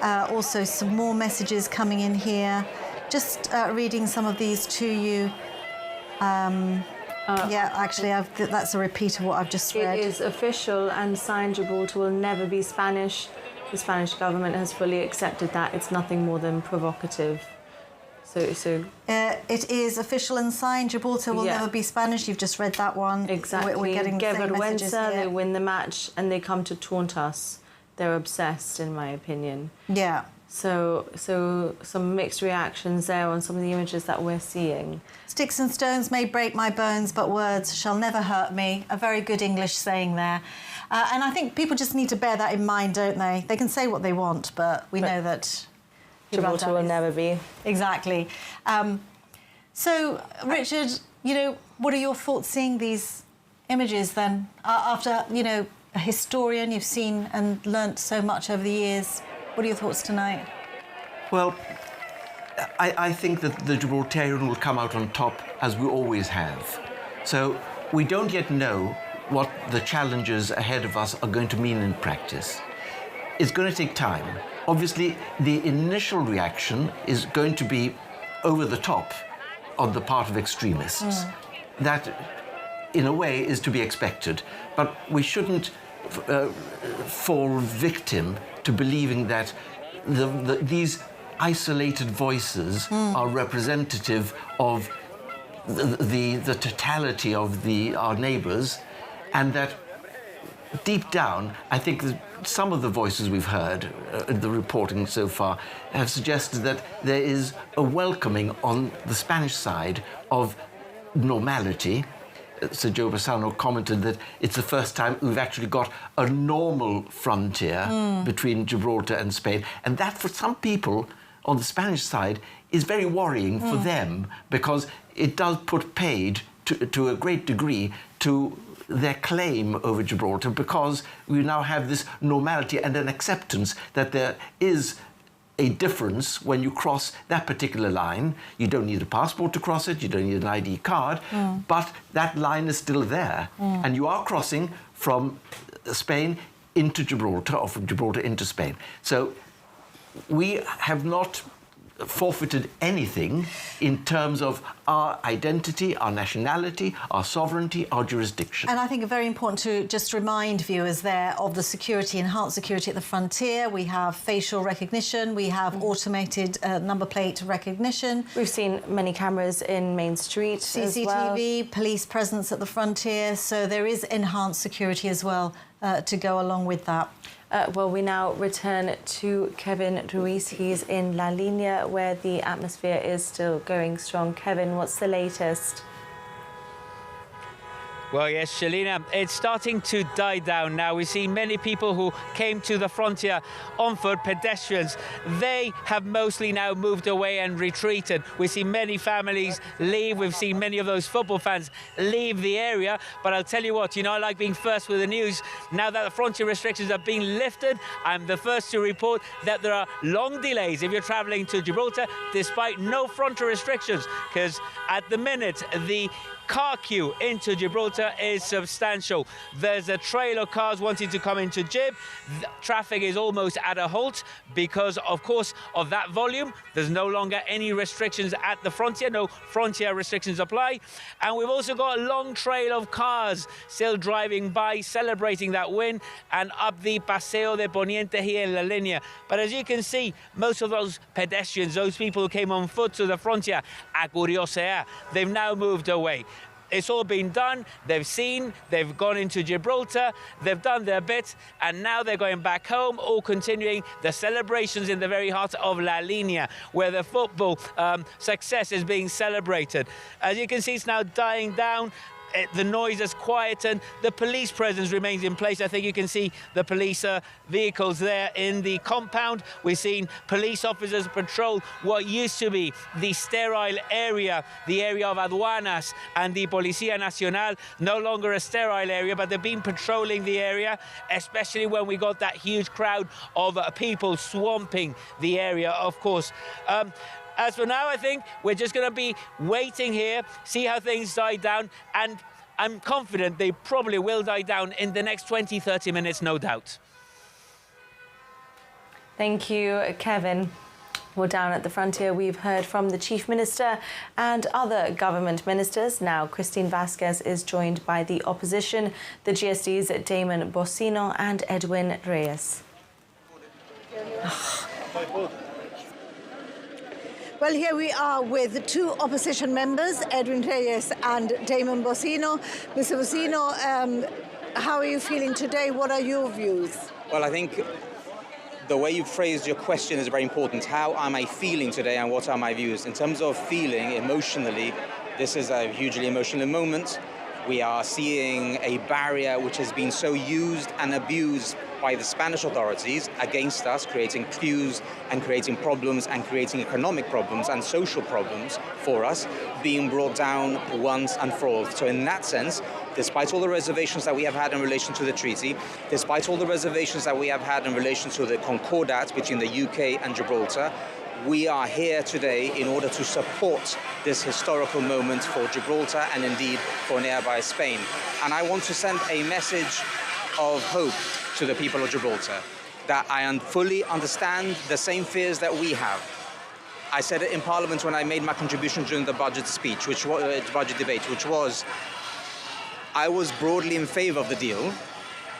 Also, some more messages coming in here. Just reading some of these to you. Yeah, actually, that's a repeat of what I've just read. It is official and signed. Gibraltar will never be Spanish. The Spanish government has fully accepted that. It's nothing more than provocative. It is official and signed. Gibraltar will never be Spanish. You've just read that one. Exactly. We're getting the same messages here. They win the match and they come to taunt us. They're obsessed, in my opinion. Yeah. So some mixed reactions there on some of the images that we're seeing. Sticks and stones may break my bones, but words shall never hurt me. A very good English saying there. And I think people just need to bear that in mind, don't they? They can say what they want, but we know that Gibraltar will never be. Exactly. So, Richard, you know, what are your thoughts seeing these images then? After, you know, a historian, you've seen and learnt so much over the years. What are your thoughts tonight? Well, I think that the Gibraltarian will come out on top, as we always have. So we don't yet know what the challenges ahead of us are going to mean in practice. It's going to take time. Obviously, the initial reaction is going to be over the top on the part of extremists. That, in a way, is to be expected. But we shouldn't fall victim to believing that these isolated voices are representative of the totality of our neighbours, and that deep down, I think that some of the voices we've heard in the reporting so far have suggested that there is a welcoming on the Spanish side of normality. Sir Joe Bassano commented that it's the first time we've actually got a normal frontier between Gibraltar and Spain. And that, for some people on the Spanish side, is very worrying for them, because it does put paid to a great degree to their claim over Gibraltar, because we now have this normality and an acceptance that there is a difference when you cross that particular line. You don't need a passport to cross it, you don't need an ID card, but that line is still there. And you are crossing from Spain into Gibraltar, or from Gibraltar into Spain. So we have not forfeited anything in terms of our identity, our nationality, our sovereignty, our jurisdiction. And I think it's very important to just remind viewers there of the security, enhanced security at the frontier. We have facial recognition, we have automated number plate recognition. We've seen many cameras in Main Street CCTV, as well. Police presence at the frontier, so there is enhanced security as well to go along with that. Well, we now return to Kevin Ruiz. He's in La Línea, where the atmosphere is still going strong. Kevin, what's the latest? Well, yes, Shalina, it's starting to die down now. We've seen many people who came to the frontier on foot, pedestrians. They have mostly now moved away and retreated. We've seen many families leave. We've seen many of those football fans leave the area. But I'll tell you what, you know, I like being first with the news. Now that the frontier restrictions have been lifted, I'm the first to report that there are long delays if you're travelling to Gibraltar, despite no frontier restrictions, because at the minute, the car queue into Gibraltar is substantial. There's a trail of cars wanting to come into Gib. Traffic is almost at a halt because, of course, of that volume. There's no longer any restrictions at the frontier. No frontier restrictions apply. And we've also got a long trail of cars still driving by, celebrating that win, and up the Paseo de Poniente here in La Línea. But as you can see, most of those pedestrians, those people who came on foot to the frontier, a curiosear, they've now moved away. it's all been done. They've seen, they've gone into Gibraltar, they've done their bit, and now they're going back home, all continuing the celebrations in the very heart of La Línea, where the football success is being celebrated. As you can see, it's now dying down. The noise has quietened. The police presence remains in place. I think you can see the police vehicles there in the compound. We've seen police officers patrol what used to be the sterile area, the area of Aduanas and the Policía Nacional. No longer a sterile area, but they've been patrolling the area, especially when we got that huge crowd of people swamping the area, of course. As for now, I think we're just going to be waiting here, see how things die down, and I'm confident they probably will die down in the next 20, 30 minutes, no doubt. Thank you, Kevin. Well, down at the frontier, we've heard from the Chief Minister and other government ministers. Now, Christine Vasquez is joined by the opposition, the GSD's Damon Bocino and Edwin Reyes. Well, here we are with two opposition members, Edwin Reyes and Damon Bocino. Mr. Bocino, how are you feeling today? What are your views? Well, I think the way you phrased your question is very important. How am I feeling today and what are my views? In terms of feeling emotionally, this is a hugely emotional moment. We are seeing a barrier which has been so used and abused by the Spanish authorities against us, creating queues and creating problems and creating economic problems and social problems for us, being brought down once and for all. So in that sense, despite all the reservations that we have had in relation to the treaty, despite all the reservations that we have had in relation to the concordat between the UK and Gibraltar, we are here today in order to support this historical moment for Gibraltar and indeed for nearby Spain. And I want to send a message of hope to the people of Gibraltar, that I fully understand the same fears that we have. I said it in Parliament when I made my contribution during the budget speech, which was budget debate, which was I was broadly in favour of the deal,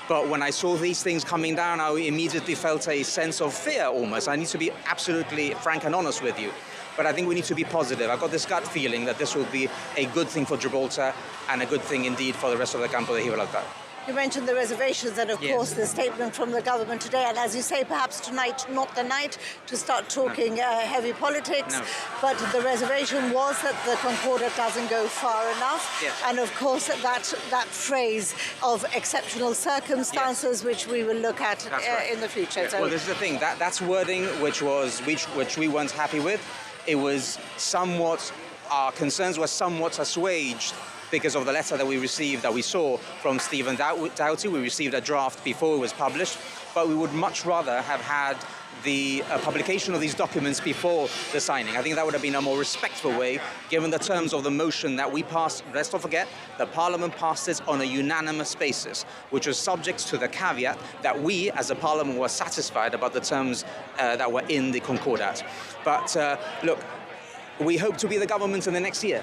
but when I saw these things coming down, I immediately felt a sense of fear almost. I need to be absolutely frank and honest with you. But I think we need to be positive. I've got this gut feeling that this will be a good thing for Gibraltar and a good thing indeed for the rest of the Campo de Gibraltar. You mentioned the reservations and, of course, the statement from the government today. And as you say, perhaps tonight, not the night to start talking heavy politics. No. But the reservation was that the Concordat doesn't go far enough. Yes. And, of course, that phrase of exceptional circumstances, which we will look at in the future. Yes. So Well, this is the thing. That's wording which we weren't happy with. It was somewhat, our concerns were somewhat assuaged because of the letter that we received, that we saw from Stephen Doughty. We received a draft before it was published, but we would much rather have had the publication of these documents before the signing. I think that would have been a more respectful way, given the terms of the motion that we passed. Let's not forget, the Parliament passed it on a unanimous basis, which was subject to the caveat that we, as a Parliament, were satisfied about the terms that were in the Concordat. But look, we hope to be the government in the next year.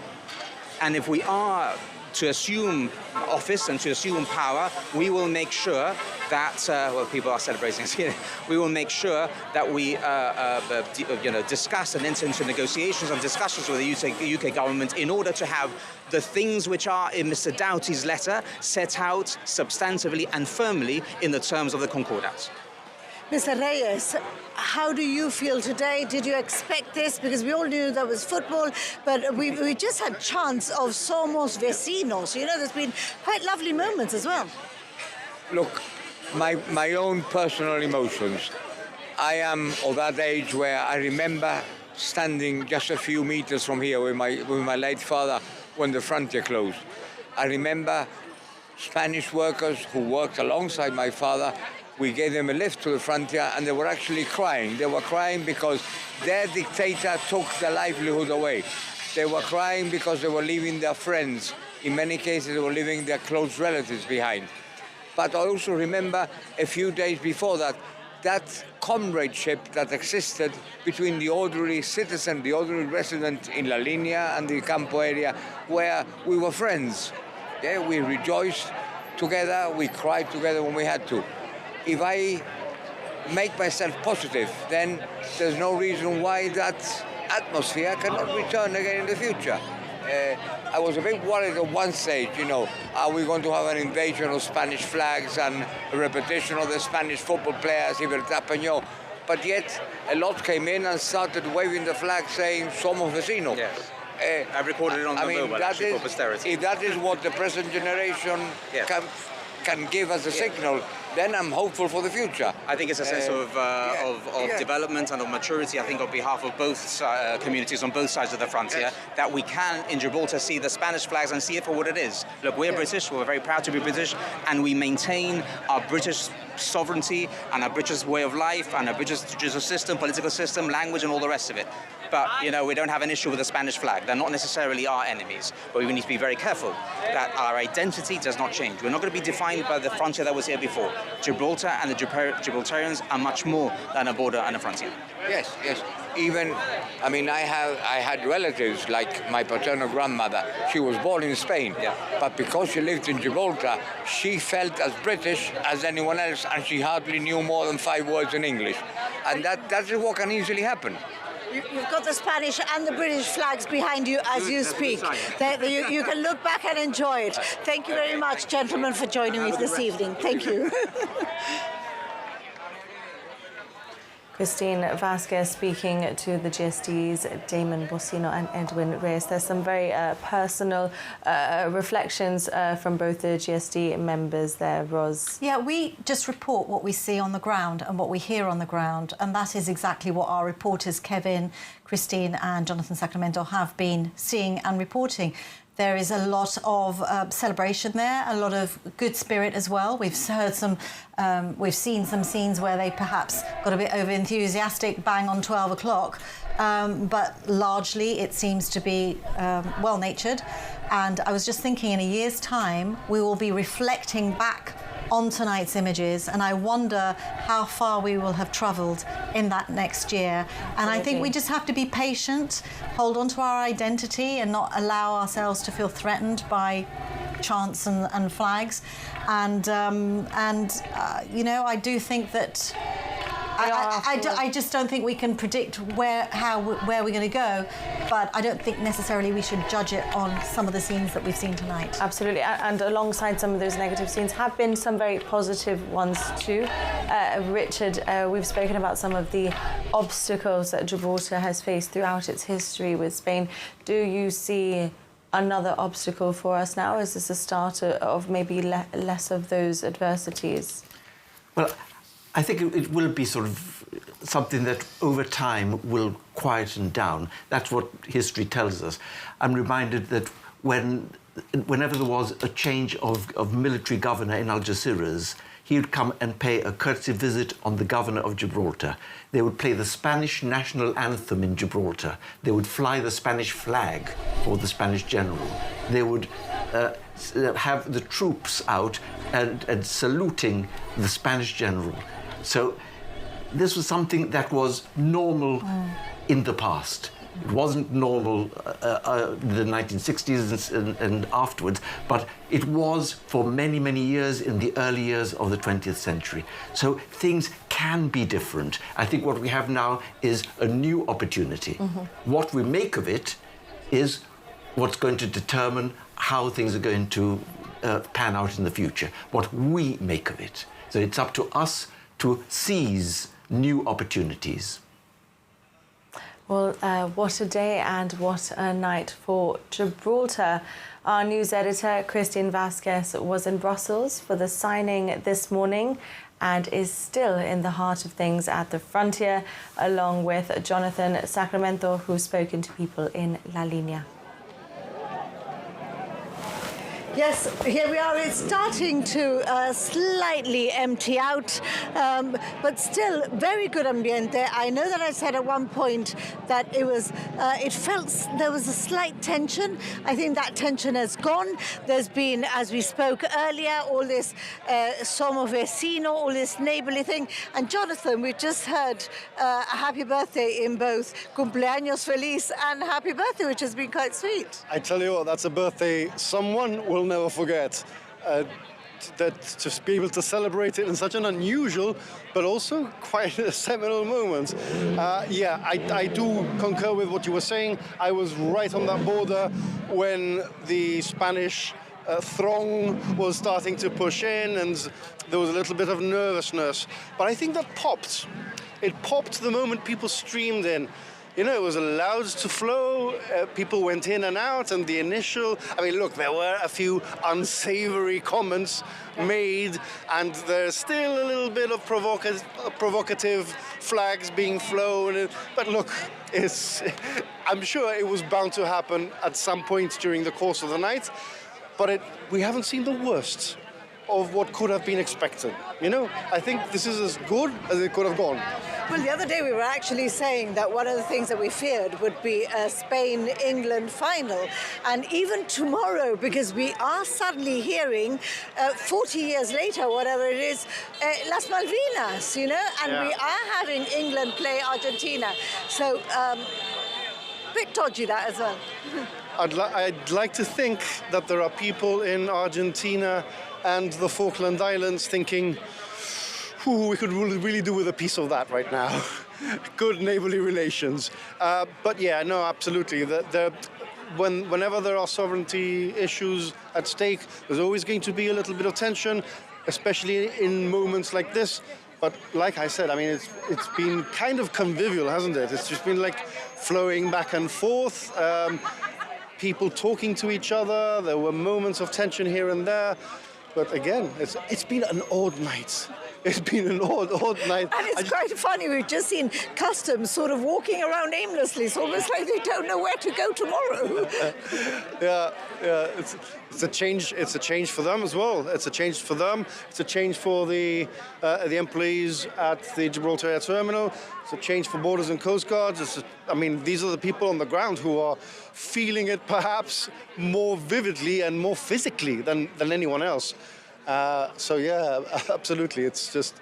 And if we are to assume office and to assume power, we will make sure that, well, people are celebrating here, we will make sure that we discuss and enter into negotiations and discussions with the UK government in order to have the things which are in Mr. Doughty's letter set out substantively and firmly in the terms of the Concordat. Mr. Reyes, how do you feel today? Did you expect this? Because we all knew there was football, but we just had chants of Somos Vecinos. You know, there's been quite lovely moments as well. Look, my own personal emotions. I am of that age where I remember standing just a few meters from here with my late father when the frontier closed. I remember Spanish workers who worked alongside my father. We gave them a lift to the frontier and they were actually crying. They were crying because their dictator took their livelihood away. They were crying because they were leaving their friends. In many cases, they were leaving their close relatives behind. But I also remember a few days before that comradeship that existed between the ordinary citizen, the ordinary resident in La Línea and the Campo area, where we were friends. Yeah, we rejoiced together, we cried together when we had to. If I make myself positive, then there's no reason why that atmosphere cannot return again in the future. I was a bit worried at one stage, you know, are we going to have an invasion of Spanish flags and a repetition of the Spanish football players, Libertad Peñol? But yet, a lot came in and started waving the flag saying Somos Vecinos. Yes. I recorded it on the mobile, actually, for posterity. If that is what the present generation can give us a signal, then I'm hopeful for the future. I think it's a sense of development and of maturity, I think, on behalf of both communities on both sides of the frontier, that we can, in Gibraltar, see the Spanish flags and see it for what it is. Look, we're British, we're very proud to be British, and we maintain our British sovereignty and our British way of life and our British judicial system, political system, language, and all the rest of it. But, you know, we don't have an issue with the Spanish flag. They're not necessarily our enemies. But we need to be very careful that our identity does not change. We're not going to be defined by the frontier that was here before. Gibraltar and the Gibraltarians are much more than a border and a frontier. Yes, yes. Even, I mean, I had relatives like my paternal grandmother. She was born in Spain, but because she lived in Gibraltar, she felt as British as anyone else, and she hardly knew more than 5 words in English. And that is what can easily happen. You've got the Spanish and the British flags behind you as you speak. You can look back and enjoy it. Thank you very much, gentlemen, for joining me this evening. Thank you. Christine Vasquez speaking to the GSD's Damon Bocino and Edwin Reyes. There's some very personal reflections from both the GSD members there, Ros. Yeah, we just report what we see on the ground and what we hear on the ground, and that is exactly what our reporters, Kevin, Christine and Jonathan Sacramento, have been seeing and reporting. There is a lot of celebration there, a lot of good spirit as well. We've heard we've seen some scenes where they perhaps got a bit over enthusiastic, bang on 12 o'clock, but largely it seems to be well-natured. And I was just thinking, in a year's time, we will be reflecting back on tonight's images, and I wonder how far we will have travelled in that next year. And I think we just have to be patient, hold on to our identity and not allow ourselves to feel threatened by chants and flags. And you know, I do think that I just don't think we can predict where we're going to go, but I don't think necessarily we should judge it on some of the scenes that we've seen tonight. Absolutely, and alongside some of those negative scenes have been some very positive ones too. Richard, we've spoken about some of the obstacles that Gibraltar has faced throughout its history with Spain. Do you see another obstacle for us now? Is this a start of maybe less of those adversities? Well, I think it will be sort of something that over time will quieten down. That's what history tells us. I'm reminded that whenever there was a change of military governor in Algeciras, he would come and pay a courtesy visit on the governor of Gibraltar. They would play the Spanish national anthem in Gibraltar. They would fly the Spanish flag for the Spanish general. They would have the troops out and saluting the Spanish general. So this was something that was normal in the past. It wasn't normal in the 1960s and afterwards, but it was for many, many years in the early years of the 20th century. So things can be different. I think what we have now is a new opportunity. What we make of it is what's going to determine how things are going to pan out in the future, what we make of it. So it's up to us to seize new opportunities. Well, what a day and what a night for Gibraltar. Our news editor, Christine Vasquez, was in Brussels for the signing this morning and is still in the heart of things at the frontier, along with Jonathan Sacramento, who's spoken to people in La Línea. Yes, here we are. It's starting to slightly empty out, but still very good ambiente. I know that I said at one point that it felt there was a slight tension. I think that tension has gone. There's been, as we spoke earlier, all this somos vecino, all this neighbourly thing. And Jonathan, we just heard a happy birthday in both cumpleaños feliz and happy birthday, which has been quite sweet. I tell you what, that's a birthday someone will never forget. that to be able to celebrate it in such an unusual, but also quite a seminal moment. Yeah, I do concur with what you were saying. I was right on that border when the Spanish throng was starting to push in, and there was a little bit of nervousness. But I think that popped. It popped the moment people streamed in. You know, it was allowed to flow, people went in and out, and the initial... I mean, look, there were a few unsavory comments made, and there's still a little bit of provocative flags being flown. But look, I'm sure it was bound to happen at some point during the course of the night, but we haven't seen the worst of what could have been expected. You know, I think this is as good as it could have gone. Well, the other day we were actually saying that one of the things that we feared would be a Spain-England final. And even tomorrow, because we are suddenly hearing 40 years later, whatever it is, Las Malvinas, you know, and we are having England play Argentina. So, bit dodgy that as well. I'd like to think that there are people in Argentina and the Falkland Islands thinking, we could really do with a piece of that right now. Good neighborly relations. But yeah, no, absolutely. Whenever there are sovereignty issues at stake, there's always going to be a little bit of tension, especially in moments like this. But like I said, I mean, it's been kind of convivial, hasn't it? It's just been like flowing back and forth, people talking to each other. There were moments of tension here and there. But again, it's been an odd night. It's been an odd night. And it's quite funny, we've just seen customs sort of walking around aimlessly. It's almost like they don't know where to go tomorrow. Yeah, it's a change. It's a change for them as well. It's a change for them. It's a change for the employees at the Gibraltar Air Terminal. It's a change for borders and coast guards. I mean, these are the people on the ground who are feeling it perhaps more vividly and more physically than anyone else. So yeah, absolutely. It's just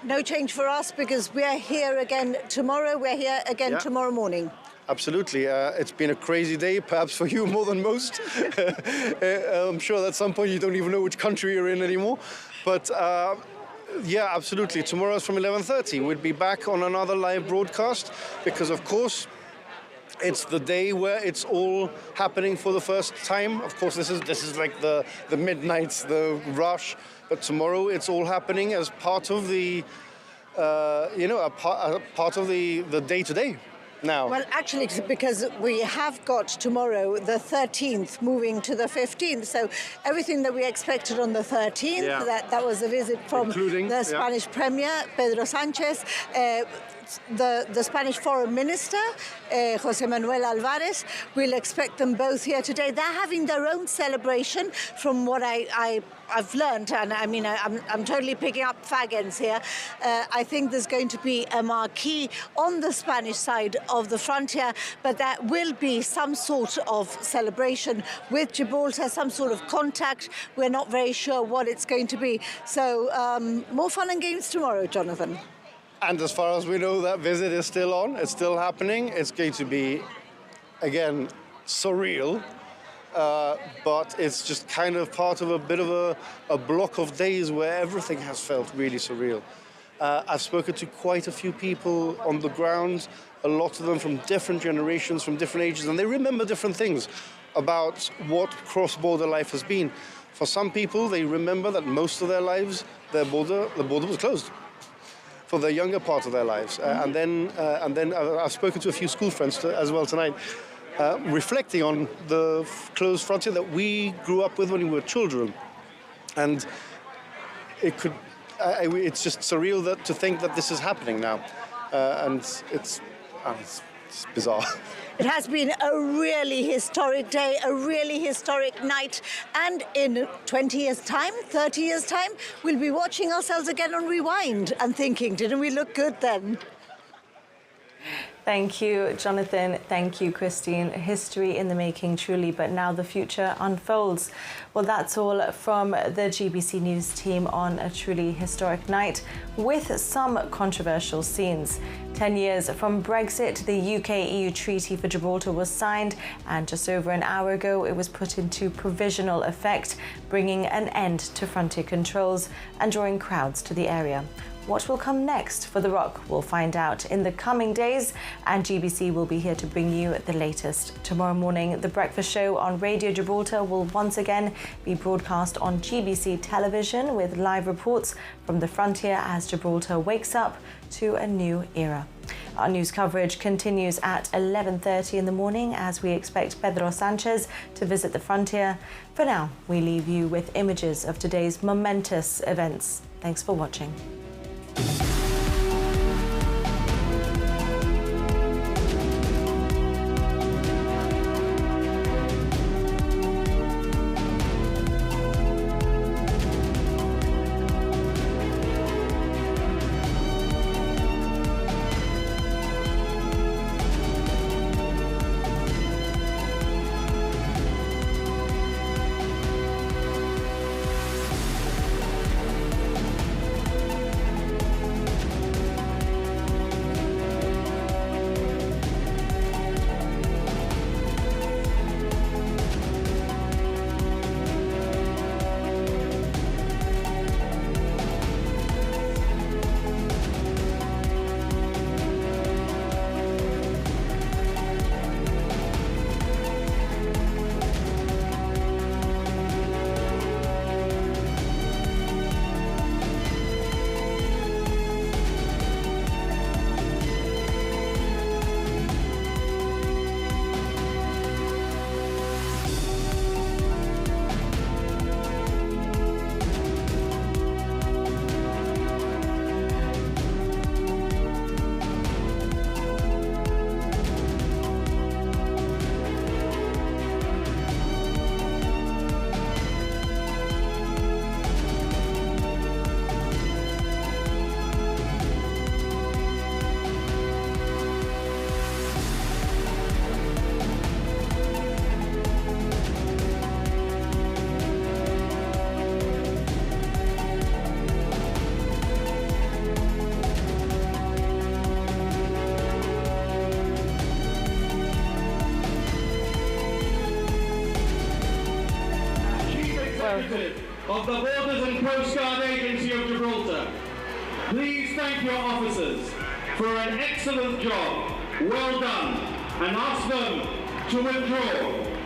no change for us because we are here again tomorrow. We're here again tomorrow morning. Absolutely. It's been a crazy day, perhaps for you more than most. I'm sure at some point you don't even know which country you're in anymore. But yeah, absolutely. Tomorrow's from 11:30. We'll be back on another live broadcast because, of course, it's the day where it's all happening for the first time. Of course, this is like the midnight, the rush. But tomorrow, it's all happening as part of the, a part of the day-to-day now. Well, actually, because we have got tomorrow the 13th moving to the 15th. So everything that we expected on the 13th, that was a visit from the Spanish Premier, Pedro Sánchez, the Spanish Foreign Minister, José Manuel Álvarez. We'll expect them both here today. They're having their own celebration from what I've learned, and I mean, I'm totally picking up fag ends here. I think there's going to be a marquee on the Spanish side of the frontier, but there will be some sort of celebration with Gibraltar, some sort of contact. We're not very sure what it's going to be. So more fun and games tomorrow, Jonathan. And as far as we know, that visit is still on. It's still happening. It's going to be, again, surreal. But it's just kind of part of a bit of a block of days where everything has felt really surreal. I've spoken to quite a few people on the ground, a lot of them from different generations, from different ages, and they remember different things about what cross-border life has been. For some people, they remember that most of their lives, the border was closed for the younger part of their lives. And then I've spoken to a few school friends as well tonight, reflecting on the closed frontier that we grew up with when we were children. And it's just surreal to think that this is happening now. And it's bizarre. It has been a really historic day, a really historic night. And in 20 years' time, 30 years' time, we'll be watching ourselves again on Rewind and thinking, didn't we look good then? Thank you, Jonathan. Thank you, Christine. History in the making, truly, but now the future unfolds. Well, that's all from the GBC News team on a truly historic night with some controversial scenes. 10 years from Brexit, the UK-EU Treaty for Gibraltar was signed, and just over an hour ago it was put into provisional effect, bringing an end to frontier controls and drawing crowds to the area. What will come next for The Rock? We'll find out in the coming days, and GBC will be here to bring you the latest. Tomorrow morning, The Breakfast Show on Radio Gibraltar will once again be broadcast on GBC television with live reports from the frontier as Gibraltar wakes up to a new era. Our news coverage continues at 11:30 in the morning as we expect Pedro Sanchez to visit the frontier. For now, we leave you with images of today's momentous events. Thanks for watching. Of the Borders and Coast Guard Agency of Gibraltar. Please thank your officers for an excellent job, well done, and ask them to withdraw.